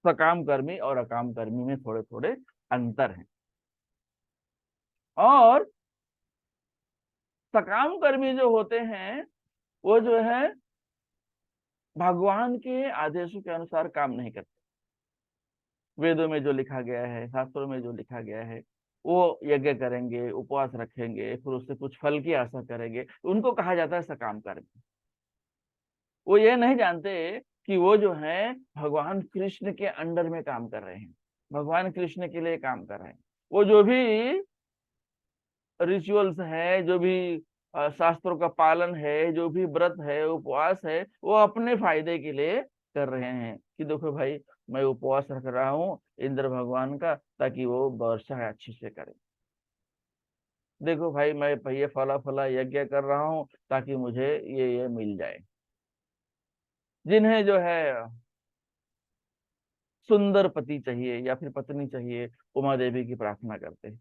सकाम कर्मी और अकाम कर्मी में थोड़े थोड़े अंतर हैं। और सकाम कर्मी जो होते हैं वो जो है भगवान के आदेशों के अनुसार काम नहीं करते। वेदों में जो लिखा गया है, शास्त्रों में जो लिखा गया है, वो यज्ञ करेंगे, उपवास रखेंगे, फिर उससे कुछ फल की आशा करेंगे, तो उनको कहा जाता है सकाम कर्मी। वो ये नहीं जानते कि वो जो है भगवान कृष्ण के अंडर में काम कर रहे हैं, भगवान कृष्ण के लिए काम कर रहे हैं। वो जो भी रिचुअल्स है, जो भी शास्त्रों का पालन है, जो भी व्रत है, उपवास है, वो अपने फायदे के लिए कर रहे हैं कि देखो भाई, मैं उपवास रख रहा हूँ इंद्र भगवान का, ताकि वो वर्षा अच्छे से करे। देखो भाई, मैं ये फला फला यज्ञ कर रहा हूँ ताकि मुझे ये मिल जाए। जिन्हें जो है सुंदर पति चाहिए या फिर पत्नी चाहिए, उमा देवी की प्रार्थना करते हैं,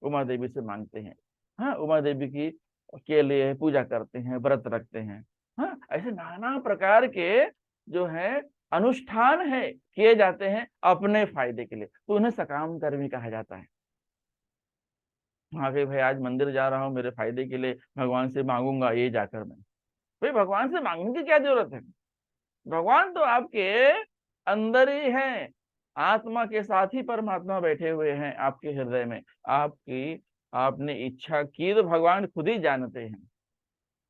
उमा देवी से मांगते हैं। हाँ, उमा देवी की के लिए पूजा करते हैं, व्रत रखते हैं। हाँ, ऐसे नाना प्रकार के जो है अनुष्ठान है किए जाते हैं अपने फायदे के लिए, तो उन्हें सकाम कर्मी कहा जाता है। हाँ कि भाई आज मंदिर जा रहा हूँ मेरे फायदे के लिए, भगवान से मांगूंगा ये जाकर मैं। भाई भगवान से मांगने की क्या जरूरत है? भगवान तो आपके अंदर ही है, आत्मा के साथ ही परमात्मा बैठे हुए हैं आपके हृदय में। आपकी आपने इच्छा की तो भगवान खुद ही जानते हैं।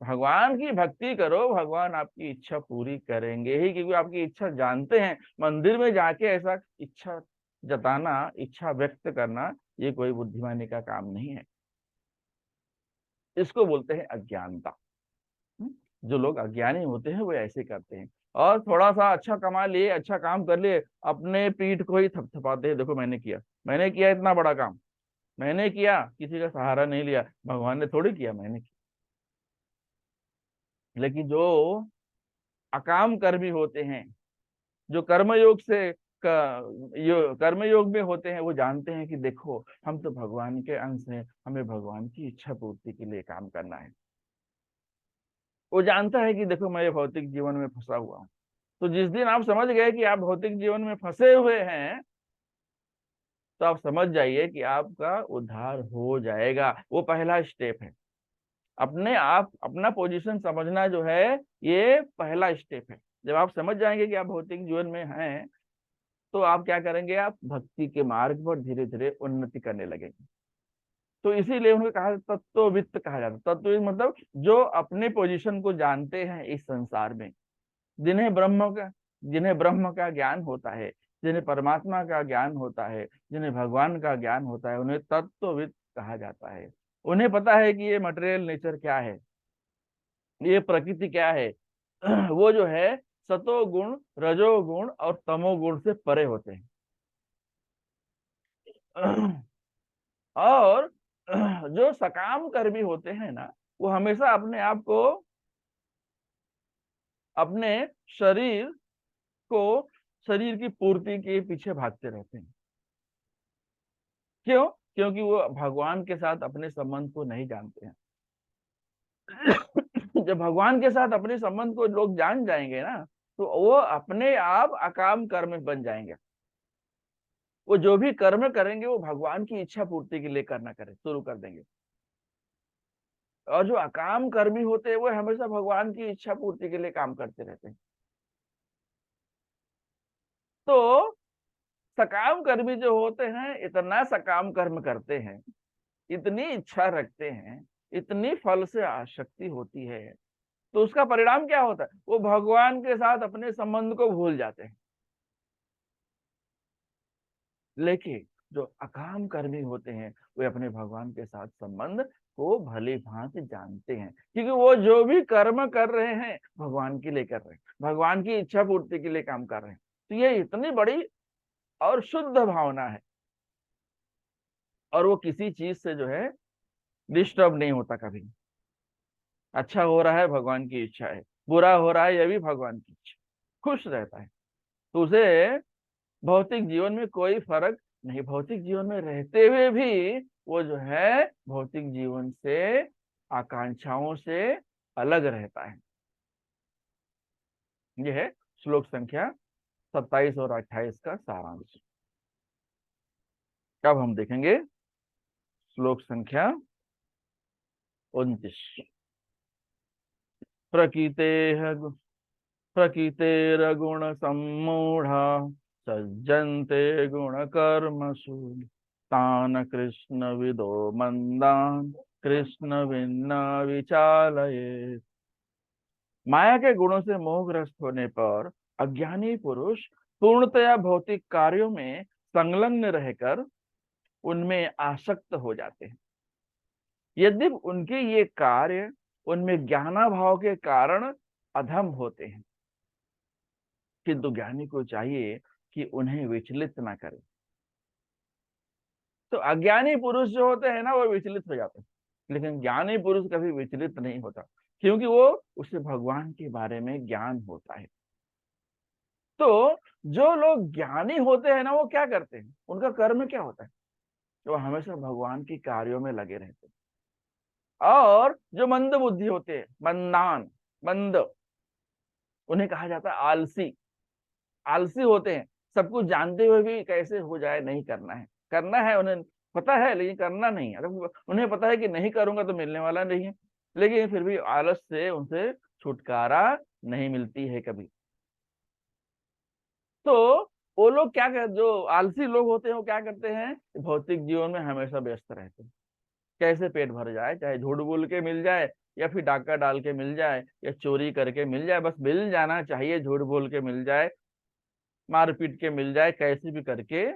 भगवान की भक्ति करो, भगवान आपकी इच्छा पूरी करेंगे ही, क्योंकि आपकी इच्छा जानते हैं। मंदिर में जाके ऐसा इच्छा जताना, इच्छा व्यक्त करना, ये कोई बुद्धिमानी का काम नहीं है। इसको बोलते हैं अज्ञानता। जो लोग अज्ञानी होते हैं वो ऐसे करते हैं, और थोड़ा सा अच्छा कमा लिए, अच्छा काम कर लिए, अपने पीठ को ही थपथपाते हैं, देखो मैंने किया, मैंने किया इतना बड़ा काम, मैंने किया, किसी का सहारा नहीं लिया, भगवान ने थोड़ी किया, मैंने किया। लेकिन जो अकाम कर्मी होते हैं, जो कर्मयोग से कर्मयोग में होते हैं, वो जानते हैं कि देखो हम तो भगवान के अंश हैं, हमें भगवान की इच्छा पूर्ति के लिए काम करना है। वो जानता है कि देखो मैं ये भौतिक जीवन में फंसा हुआ हूँ। तो जिस दिन आप समझ गए कि आप भौतिक जीवन में फंसे हुए हैं, तो आप समझ जाइए कि आपका उद्धार हो जाएगा। वो पहला स्टेप है। अपने आप अपना पोजीशन समझना जो है, ये पहला स्टेप है। जब आप समझ जाएंगे कि आप भौतिक जीवन में हैं, तो आप क्या करेंगे, आप भक्ति के मार्ग पर धीरे धीरे उन्नति करने लगेंगे। तो इसीलिए उनको कहा तत्ववित्त कहा जाता है। तत्ववित्त मतलब जो अपने पोजीशन को जानते हैं इस संसार में, जिन्हें ब्रह्म का जिन्हें ब्रह्म का ज्ञान होता है, जिन्हें परमात्मा का ज्ञान होता है, जिन्हें भगवान का ज्ञान होता है, उन्हें तत्वविद कहा जाता है। उन्हें पता है कि ये मटेरियल नेचर क्या है, ये प्रकृति क्या है। वो जो है सतोगुण, रजोगुण और तमोगुण से परे होते हैं। और जो सकाम कर्मी होते हैं ना, वो हमेशा अपने आप को, अपने शरीर को, शरीर की पूर्ति के पीछे भागते रहते हैं। क्यों? क्योंकि वो भगवान के साथ अपने संबंध को नहीं जानते हैं। जब भगवान के साथ अपने संबंध को लोग जान जाएंगे ना, तो वो अपने आप अकाम कर्म बन जाएंगे। वो जो भी कर्म करेंगे वो भगवान की इच्छा पूर्ति के लिए करना करे शुरू कर देंगे। और जो अकाम कर्मी होते हैं वो हमेशा भगवान की इच्छा पूर्ति के लिए काम करते रहते हैं। तो सकाम कर्मी जो होते हैं, इतना सकाम कर्म करते हैं, इतनी इच्छा रखते हैं, इतनी फल से आसक्ति होती है, तो उसका परिणाम क्या होता है, वो भगवान के साथ अपने संबंध को भूल जाते हैं। लेकिन जो अकाम कर्मी होते हैं, वे अपने भगवान के साथ संबंध को भली भांति जानते हैं, क्योंकि वो जो भी कर्म कर रहे हैं भगवान के लिए कर रहे हैं, भगवान की इच्छा पूर्ति के लिए काम कर रहे हैं। तो ये इतनी बड़ी और शुद्ध भावना है, और वो किसी चीज से जो है डिस्टर्ब नहीं होता कभी। अच्छा हो रहा है भगवान की इच्छा है, बुरा हो रहा है ये भी भगवान की इच्छा, खुश रहता है। तो उसे भौतिक जीवन में कोई फर्क नहीं, भौतिक जीवन में रहते हुए भी वो जो है भौतिक जीवन से, आकांक्षाओं से अलग रहता है। यह है श्लोक संख्या 27 और 28 का सारांश। अब हम देखेंगे श्लोक संख्या 29। प्रकृतेर्गुण सम्मूढ़ा सज्जन्ते गुण कर्मसु तान कृष्ण विदो मंदान कृष्ण विन्ना विचालये। माया के गुणों से मोहग्रस्त होने पर अज्ञानी पुरुष पूर्णतया भौतिक कार्यों में संलग्न रहकर उनमें आसक्त हो जाते हैं। यद्यपि उनके ये कार्य उनमें ज्ञानाभाव के कारण अधम होते हैं, किंतु ज्ञानी को चाहिए कि उन्हें विचलित ना करे। तो अज्ञानी पुरुष जो होते हैं ना, वो विचलित हो जाते हैं, लेकिन ज्ञानी पुरुष कभी विचलित नहीं होता, क्योंकि वो उसे भगवान के बारे में ज्ञान होता है। तो जो लोग ज्ञानी होते हैं ना, वो क्या करते हैं, उनका कर्म क्या होता है, वो हमेशा भगवान के कार्यों में लगे रहते हैं। और जो मंद बुद्धि होते हैं, मंदान, मंद, उन्हें कहा जाता है आलसी। आलसी होते हैं, सब कुछ जानते हुए भी कैसे हो जाए नहीं करना है, करना है उन्हें पता है लेकिन करना नहीं है। अगर उन्हें पता है कि नहीं करूंगा तो मिलने वाला नहीं है, लेकिन फिर भी आलस से उनसे छुटकारा नहीं मिलती है कभी। तो वो लोग क्या कर, जो आलसी लोग होते हैं वो क्या करते हैं, भौतिक जीवन में हमेशा व्यस्त रहते हैं। कैसे पेट भर जाए, चाहे झूठ बोल के मिल जाए या फिर डाका डाल के मिल जाए या चोरी करके मिल जाए, बस मिल जाना चाहिए, झूठ बोल के मिल जाए, मार पीट के मिल जाए, कैसे भी करके।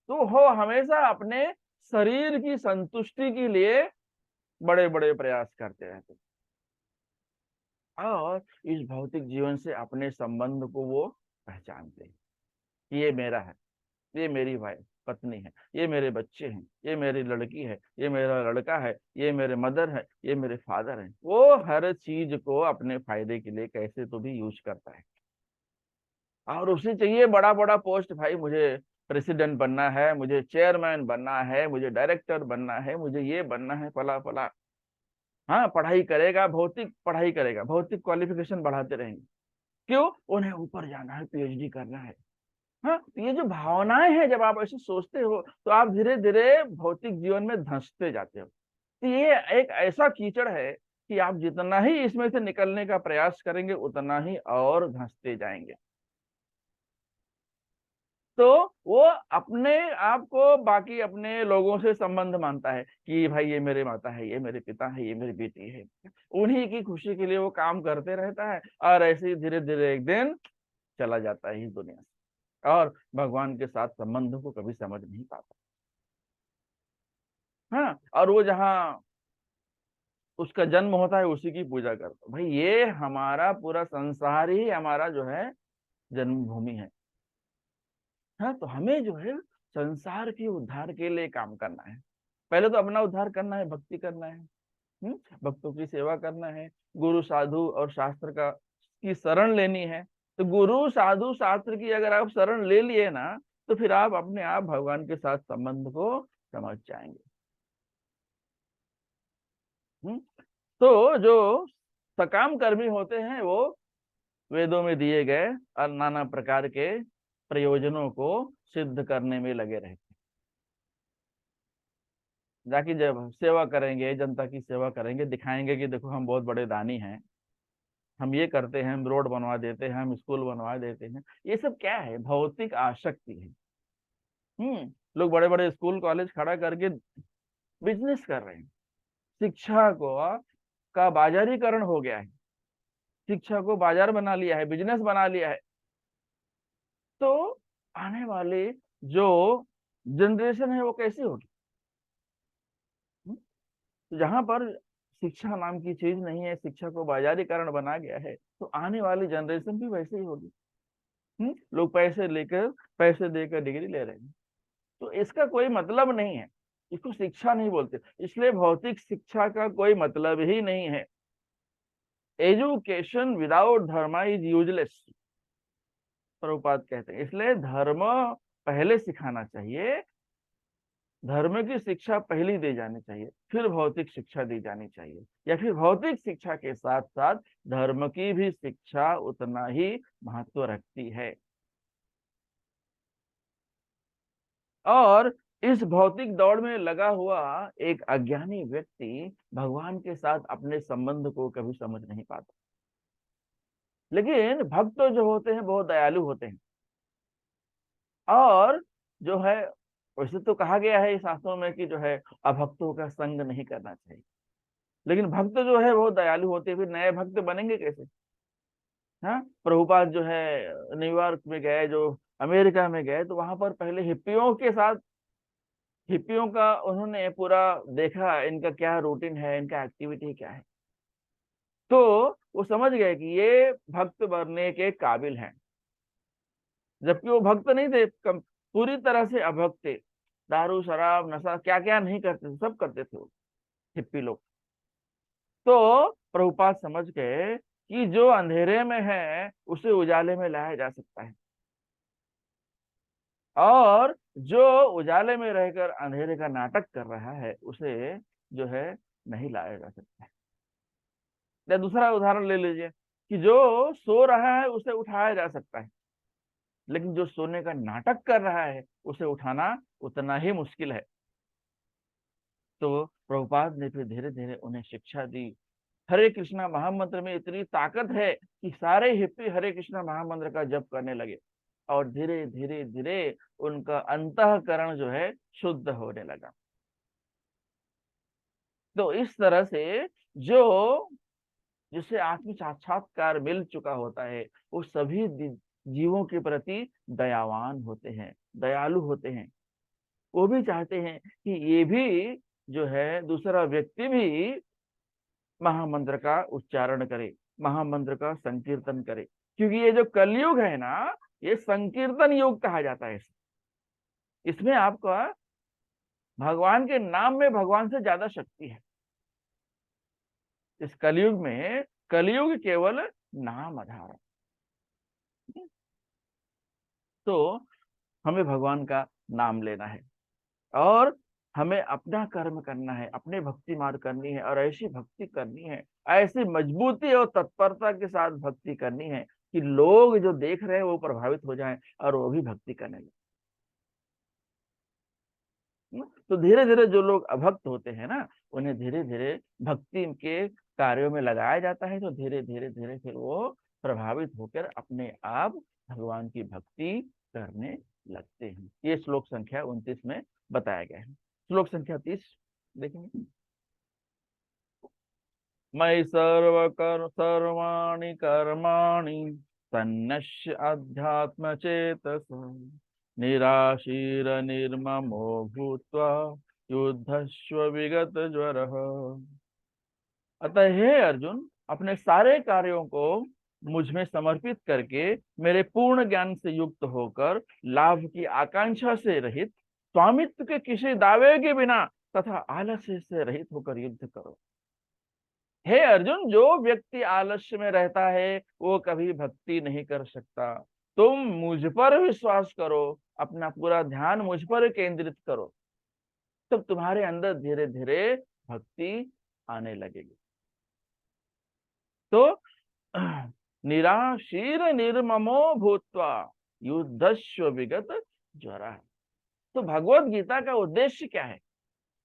तो वो हमेशा अपने शरीर की संतुष्टि के लिए बड़े बड़े प्रयास करते रहते हैं, और इस भौतिक जीवन से अपने संबंध को वो पहचानते हैं कि ये मेरा है, ये मेरी भाई पत्नी है, ये मेरे बच्चे हैं, ये मेरी लड़की है, ये मेरा लड़का है, ये मेरे मदर है, ये मेरे फादर है। वो हर चीज को अपने फायदे के लिए कैसे तो भी यूज करता है, और उसे चाहिए बड़ा बड़ा पोस्ट, भाई मुझे प्रेसिडेंट बनना है, मुझे चेयरमैन बनना है, मुझे डायरेक्टर बनना है, मुझे ये बनना है, फला फला। हाँ, पढ़ाई करेगा, भौतिक पढ़ाई करेगा, भौतिक क्वालिफिकेशन बढ़ाते रहेंगे। क्यों, उन्हें ऊपर जाना है, पीएचडी करना है। हाँ, तो ये जो भावनाएं हैं, जब आप ऐसे सोचते हो तो आप धीरे धीरे भौतिक जीवन में धंसते जाते हो। तो ये एक ऐसा कीचड़ है कि आप जितना ही इसमें से निकलने का प्रयास करेंगे उतना ही और धंसते जाएंगे। तो वो अपने आप को बाकी अपने लोगों से संबंध मानता है कि भाई ये मेरे माता है, ये मेरे पिता है, ये मेरी बेटी है। उन्हीं की खुशी के लिए वो काम करते रहता है, और ऐसे ही धीरे धीरे एक दिन चला जाता है इस दुनिया से, और भगवान के साथ संबंध को कभी समझ नहीं पाता। हाँ, और वो जहाँ उसका जन्म होता है उसी की पूजा करता है। भाई ये हमारा पूरा संसार ही हमारा जो है जन्मभूमि है। हाँ, तो हमें जो है संसार के उद्धार के लिए काम करना है। पहले तो अपना उद्धार करना है, भक्ति करना है, भक्तों की सेवा करना है, गुरु साधु और शास्त्र का की शरण लेनी है। तो गुरु साधु शास्त्र की अगर आप शरण ले लिए ना, तो फिर आप अपने आप भगवान के साथ संबंध को समझ जाएंगे। हम्म तो जो सकाम कर्मी होते हैं वो वेदों में दिए गए और नाना प्रकार के प्रयोजनों को सिद्ध करने में लगे रहते हैं। जाकि जब सेवा करेंगे, जनता की सेवा करेंगे, दिखाएंगे कि देखो हम बहुत बड़े दानी हैं, हम ये करते हैं, हम रोड बनवा देते हैं, हम स्कूल बनवा देते हैं। ये सब क्या है, भौतिक आसक्ति है। लोग बड़े बड़े स्कूल कॉलेज खड़ा करके बिजनेस कर रहे हैं। शिक्षा को का बाजारीकरण हो गया है, शिक्षा को बाजार बना लिया है, बिजनेस बना लिया है। तो आने वाले जो जनरेशन है वो कैसी होगी? हम्म? तो जहां पर शिक्षा नाम की चीज नहीं है, शिक्षा को बाजारीकरण बना गया है, तो आने वाली जनरेशन भी वैसे ही होगी। लोग पैसे देकर डिग्री ले रहे हैं। तो इसका कोई मतलब नहीं है, इसको शिक्षा नहीं बोलते, इसलिए भौतिक शिक्षा का कोई मतलब ही नहीं है। एजुकेशन विदाउट धर्म इज यूजलेस, प्रभुपाद कहते हैं। इसलिए धर्म पहले सिखाना चाहिए, धर्म की शिक्षा पहली दी जानी चाहिए, फिर भौतिक शिक्षा दी जानी चाहिए, या फिर भौतिक शिक्षा के साथ साथ धर्म की भी शिक्षा उतना ही महत्व रखती है। और इस भौतिक दौड़ में लगा हुआ एक अज्ञानी व्यक्ति भगवान के साथ अपने संबंध को कभी समझ नहीं पाता। लेकिन भक्त जो होते हैं बहुत दयालु होते हैं, और जो है, वैसे तो कहा गया है इस शास्त्रों में कि जो है अभक्तों का संग नहीं करना चाहिए, लेकिन भक्त जो है बहुत दयालु होते हैं। फिर नए भक्त बनेंगे कैसे? हाँ, प्रभुपाद जो है न्यूयॉर्क में गए, जो अमेरिका में गए, तो वहां पर पहले हिप्पियों के साथ, हिप्पियों का उन्होंने पूरा देखा, इनका क्या रूटीन है, इनका एक्टिविटी क्या है। तो वो समझ गए कि ये भक्त बनने के काबिल हैं, जबकि वो भक्त नहीं थे, पूरी तरह से अभक्त थे। दारू शराब नशा क्या क्या नहीं करते थे, सब करते थे वो हिप्पी लोग। तो प्रभुपाद समझ गए कि जो अंधेरे में है उसे उजाले में लाया जा सकता है, और जो उजाले में रहकर अंधेरे का नाटक कर रहा है उसे जो है नहीं लाया जा सकता है। या दूसरा उदाहरण ले लीजिए कि जो सो रहा है उसे उठाया जा सकता है, लेकिन जो सोने का नाटक कर रहा है उसे उठाना उतना ही मुश्किल है। तो प्रभुपाद ने फिर धीरे धीरे उन्हें शिक्षा दी। हरे कृष्णा महामंत्र में इतनी ताकत है कि सारे हिप्पी हरे कृष्णा महामंत्र का जप करने लगे, और धीरे धीरे धीरे उनका अंतःकरण जो है शुद्ध होने लगा। तो इस तरह से जो जिसे आत्म साक्षात्कार मिल चुका होता है वो सभी जीवों के प्रति दयावान होते हैं, दयालु होते हैं। वो भी चाहते हैं कि ये भी जो है दूसरा व्यक्ति भी महामंत्र का उच्चारण करे, महामंत्र का संकीर्तन करे, क्योंकि ये जो कलयुग है ना, ये संकीर्तन युग कहा जाता है। इसमें आपका भगवान के नाम में भगवान से ज्यादा शक्ति है। इस कलयुग में कलयुग केवल नाम आधार है। तो हमें भगवान का नाम लेना है, और हमें अपना कर्म करना है, अपने भक्ति मार्ग करनी है, और ऐसी भक्ति करनी है, ऐसी मजबूती और तत्परता के साथ भक्ति करनी है कि लोग जो देख रहे हैं वो प्रभावित हो जाएं और वो भी भक्ति करने लगे। तो धीरे धीरे जो लोग अभक्त होते हैं ना, उन्हें धीरे धीरे भक्ति के कार्यों में लगाया जाता है, तो धीरे धीरे धीरे फिर वो प्रभावित होकर अपने आप भगवान की भक्ति करने लगते हैं। ये श्लोक संख्या 29 में बताया गया है। श्लोक संख्या 30 देखेंगे। मयि सर्वाणि कर्माणि सन्नश्य अध्यात्म चेतस निराशीर निर्ममो भूत्वा युद्धस्व विगत ज्वरः। अतः हे अर्जुन, अपने सारे कार्यों को मुझ में समर्पित करके मेरे पूर्ण ज्ञान से युक्त होकर लाभ की आकांक्षा से रहित, स्वामित्व के किसी दावे के बिना तथा आलस्य से रहित होकर युद्ध करो। हे अर्जुन, जो व्यक्ति आलस्य में रहता है वो कभी भक्ति नहीं कर सकता। तुम मुझ पर विश्वास करो, अपना पूरा ध्यान मुझ पर केंद्रित करो, तब तुम्हारे अंदर धीरे धीरे भक्ति आने लगेगी। तो निराशीर निर्ममो भूत्वा युद्धस्व विगत ज्वरा। तो भगवत गीता का उद्देश्य क्या है?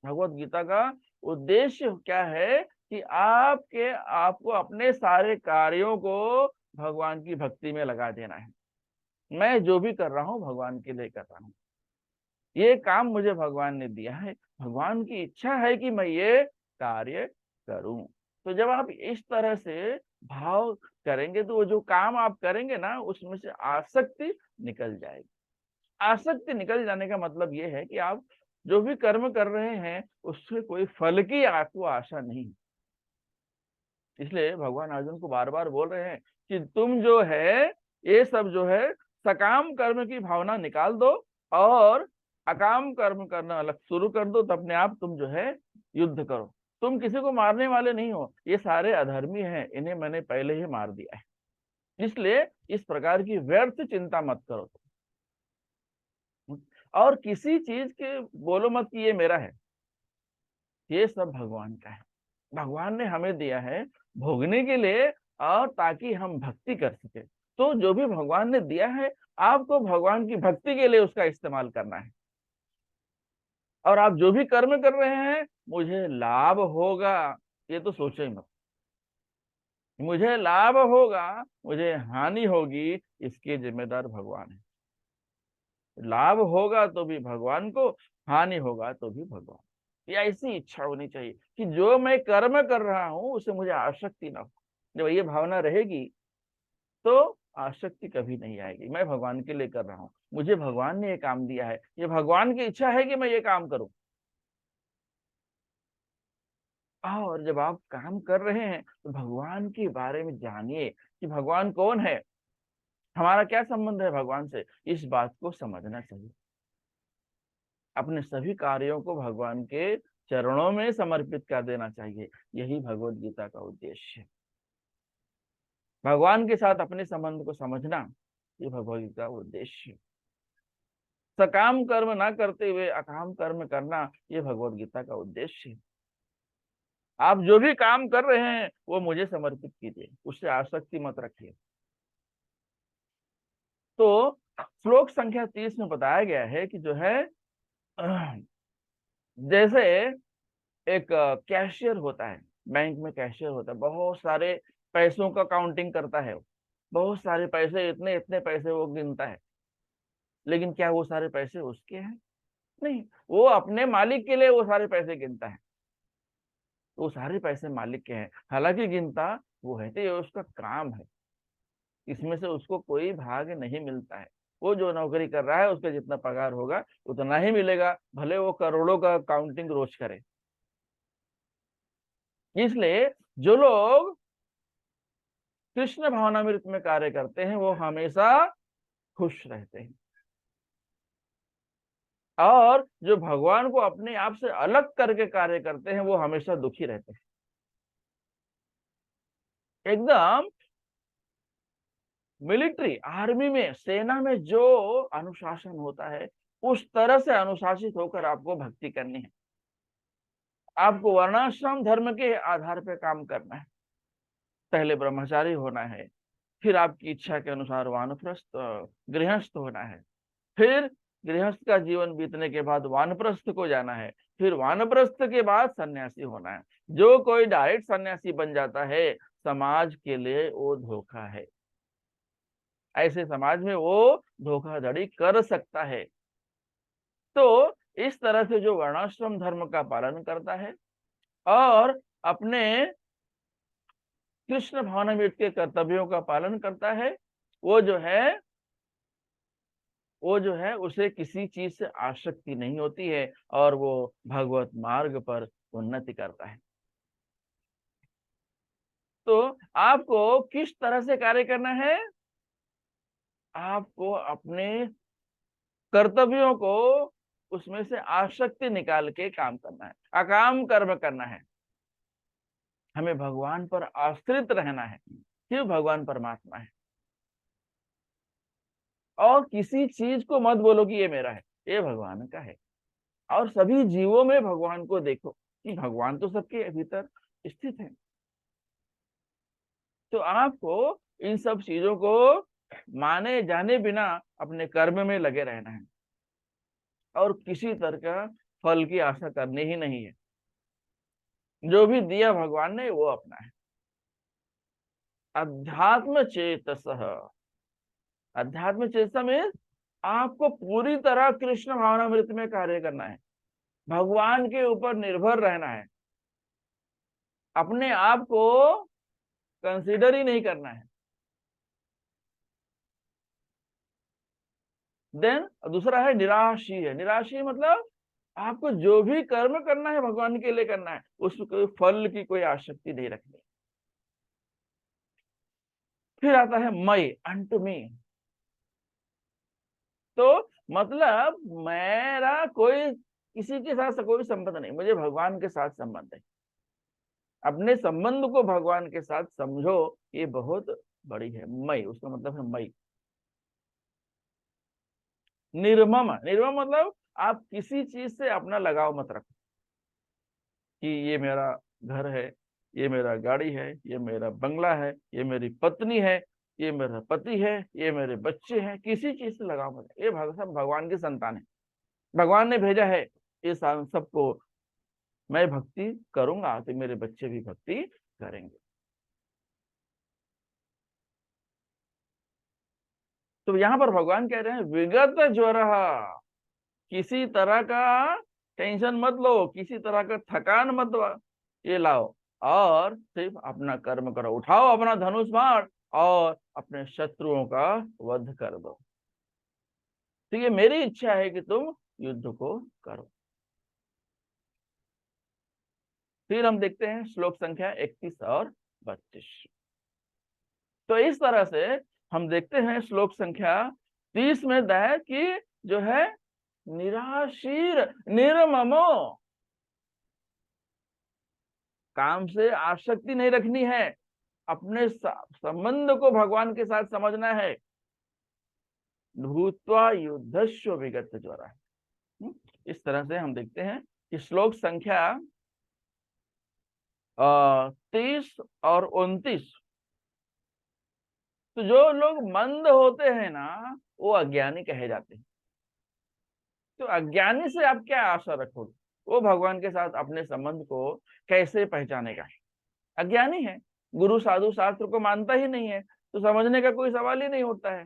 भगवत गीता का उद्देश्य क्या है कि आपको अपने सारे कार्यों को भगवान की भक्ति में लगा देना है। मैं जो भी कर रहा हूं भगवान के लिए कर रहा हूं, ये काम मुझे भगवान ने दिया है, भगवान की इच्छा है कि मैं ये कार्य करूं। तो जब आप इस तरह से भाव करेंगे तो वो जो काम आप करेंगे ना, उसमें से आसक्ति निकल जाएगी। आसक्ति निकल जाने का मतलब ये है कि आप जो भी कर्म कर रहे हैं उससे कोई फल की आपको आशा नहीं। इसलिए भगवान अर्जुन को बार बार बोल रहे हैं कि तुम जो है ये सब जो है सकाम कर्म की भावना निकाल दो, और अकाम कर्म करना अलग शुरू कर दो, तो अपने आप तुम जो है युद्ध करो। तुम किसी को मारने वाले नहीं हो, ये सारे अधर्मी हैं, इन्हें मैंने पहले ही मार दिया है। इसलिए इस प्रकार की व्यर्थ चिंता मत करो, और किसी चीज के बोलो मत कि ये मेरा है, ये सब भगवान का है। भगवान ने हमें दिया है भोगने के लिए, और ताकि हम भक्ति कर सके। तो जो भी भगवान ने दिया है आपको भगवान की भक्ति के लिए उसका इस्तेमाल करना है। और आप जो भी कर्म कर रहे हैं मुझे लाभ होगा ये तो सोचो ही मत। मुझे लाभ होगा, मुझे हानि होगी, इसके जिम्मेदार भगवान है। लाभ होगा तो भी भगवान को, हानि होगा तो भी भगवान। ये ऐसी इच्छा होनी चाहिए कि जो मैं कर्म कर रहा हूं उसे मुझे आसक्ति ना हो। जब ये भावना रहेगी तो आसक्ति कभी नहीं आएगी। मैं भगवान के लिए कर रहा हूँ, मुझे भगवान ने ये काम दिया है, ये भगवान की इच्छा है कि मैं ये काम करूं। और जब आप काम कर रहे हैं तो भगवान के बारे में जानिए कि भगवान कौन है, हमारा क्या संबंध है भगवान से, इस बात को समझना चाहिए। अपने सभी कार्यों को भगवान के चरणों में समर्पित कर देना चाहिए। यही भगवत गीता का उद्देश्य है। भगवान के साथ अपने संबंध को समझना, ये भगवत गीता का उद्देश्य है। सकाम कर्म ना करते हुए अकाम कर्म करना, ये भगवत गीता का उद्देश्य है। आप जो भी काम कर रहे हैं वो मुझे समर्पित कीजिए, उससे आसक्ति मत रखिए। तो श्लोक संख्या 30 में बताया गया है कि जो है जैसे एक कैशियर होता है, बैंक में कैशियर होता है, बहुत सारे पैसों का काउंटिंग करता है। बहुत सारे पैसे, इतने इतने पैसे वो गिनता है। लेकिन क्या वो सारे पैसे उसके हैं? नहीं, वो अपने मालिक के लिए वो सारे पैसे गिनता है। वो सारे पैसे मालिक के हैं, हालांकि गिनता वो है, तो ये उसका काम है। इसमें से उसको कोई भाग नहीं मिलता है। वो जो नौकरी कर रहा है उसका जितना पगार होगा उतना ही मिलेगा, भले वो करोड़ों का काउंटिंग रोज करे। इसलिए जो लोग कृष्ण भावनामृत में कार्य करते हैं वो हमेशा खुश रहते हैं। और जो भगवान को अपने आप से अलग करके कार्य करते हैं वो हमेशा दुखी रहते हैं। एकदम मिलिट्री, आर्मी में, सेना में जो अनुशासन होता है उस तरह से अनुशासित होकर आपको भक्ति करनी है। आपको वर्णाश्रम धर्म के आधार पर काम करना है। पहले ब्रह्मचारी होना है, फिर आपकी इच्छा के अनुसार वानप्रस्थ गृहस्थ होना है, फिर गृहस्थ का जीवन बीतने के बाद वानप्रस्थ को जाना है, फिर वानप्रस्थ के बाद सन्यासी होना है। जो कोई डायरेक्ट सन्यासी बन जाता है समाज के लिए वो धोखा है। ऐसे समाज में वो धोखाधड़ी कर सकता है। तो इस तरह से जो वर्णाश्रम धर्म का पालन करता है और अपने कृष्ण भावनामृत के कर्तव्यों का पालन करता है, वो जो है उसे किसी चीज से आसक्ति नहीं होती है और वो भगवत मार्ग पर उन्नति करता है। तो आपको किस तरह से कार्य करना है? आपको अपने कर्तव्यों को उसमें से आसक्ति निकाल के काम करना है, अकाम कर्म करना है। हमें भगवान पर आश्रित रहना है, क्यों? भगवान परमात्मा है। और किसी चीज को मत बोलो कि ये मेरा है, ये भगवान का है। और सभी जीवों में भगवान को देखो कि भगवान तो सबके भीतर स्थित है। तो आपको इन सब चीजों को माने जाने बिना अपने कर्म में लगे रहना है और किसी तरह का फल की आशा करनी ही नहीं है। जो भी दिया भगवान ने वो अपना है। अध्यात्म चेतसः, अध्यात्म चेतसा में आपको पूरी तरह कृष्ण भावनामृत में कार्य करना है, भगवान के ऊपर निर्भर रहना है, अपने आप को कंसीडर ही नहीं करना है। देन दूसरा है निराशी है। निराशी मतलब आपको जो भी कर्म करना है भगवान के लिए करना है, उसमें कोई फल की कोई आसक्ति नहीं रखनी। फिर आता है मई, अनटू मी। तो मतलब मेरा कोई किसी के साथ कोई संबंध नहीं, मुझे भगवान के साथ संबंध है। अपने संबंध को भगवान के साथ समझो, ये बहुत बड़ी है। मई उसका मतलब है मई। निर्मम, निर्मम मतलब आप किसी चीज से अपना लगाव मत रखो कि ये मेरा घर है, ये मेरा गाड़ी है, ये मेरा बंगला है, ये मेरी पत्नी है, ये मेरा पति है, ये मेरे बच्चे हैं। किसी चीज से लगाव मत, ये सब भगवान की संतान है, भगवान ने भेजा है, इस सबको मैं भक्ति करूंगा तो मेरे बच्चे भी भक्ति करेंगे। तो यहाँ पर भगवान कह रहे हैं विगत ज्वर, किसी तरह का टेंशन मत लो, किसी तरह का थकान मत ये लाओ, और सिर्फ अपना कर्म करो, उठाओ अपना धनुष बाण और अपने शत्रुओं का वध कर दो। तो ये मेरी इच्छा है कि तुम युद्ध को करो। फिर हम देखते हैं श्लोक संख्या 31 और 32। तो इस तरह से हम देखते हैं श्लोक संख्या 30 में दया की जो है निराशीर निर्ममो, काम से आसक्ति नहीं रखनी है, अपने संबंध को भगवान के साथ समझना है। भूत्वा युद्धस्व विगत ज्वरा। इस तरह से हम देखते हैं कि श्लोक संख्या 30 और 29, तो जो लोग मंद होते हैं ना वो अज्ञानी कहे जाते हैं। तो अज्ञानी से आप क्या आशा रखोगे? वो भगवान के साथ अपने संबंध को कैसे पहचानेगा? अज्ञानी है, गुरु साधु शास्त्र को मानता ही नहीं है, तो समझने का कोई सवाल ही नहीं होता है।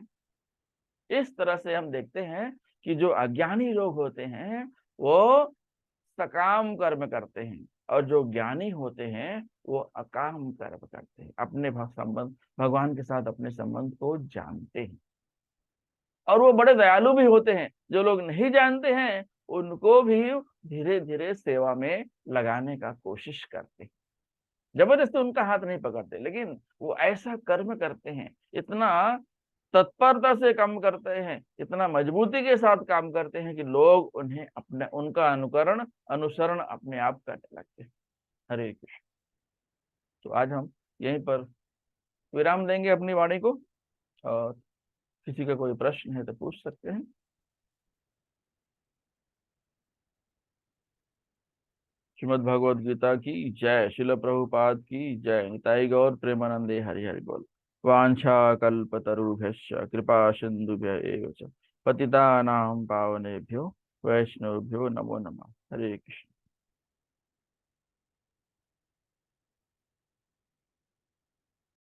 इस तरह से हम देखते हैं कि जो अज्ञानी लोग होते हैं वो सकाम कर्म करते हैं, और जो ज्ञानी होते हैं वो अकाम कर्म करते हैं, अपने संबंध भगवान के साथ अपने संबंध को जानते हैं। और वो बड़े दयालु भी होते हैं। जो लोग नहीं जानते हैं उनको भी धीरे धीरे सेवा में लगाने का कोशिश करते हैं, जबरदस्ती उनका हाथ नहीं पकड़ते, लेकिन वो ऐसा कर्म करते हैं, इतना तत्परता से काम करते हैं, इतना मजबूती के साथ काम करते हैं कि लोग उन्हें अपने उनका अनुसरण अपने आप करने लगते हैं। हरे कृष्ण। तो आज हम यहीं पर विराम देंगे अपनी वाणी को, और किसी का कोई प्रश्न है तो पूछ सकते हैं। श्रीमद् भगवद गीता की जय। श्रील प्रभुपाद की जय। निताई गौर प्रेमानंदे हरि हरि बोल। वांछा कल्पतरुभ्यश्च कृपा सिन्धुभ्य एव च पतितानां पावनेभ्यो वैष्णवेभ्यो नमो नमः। हरे कृष्ण।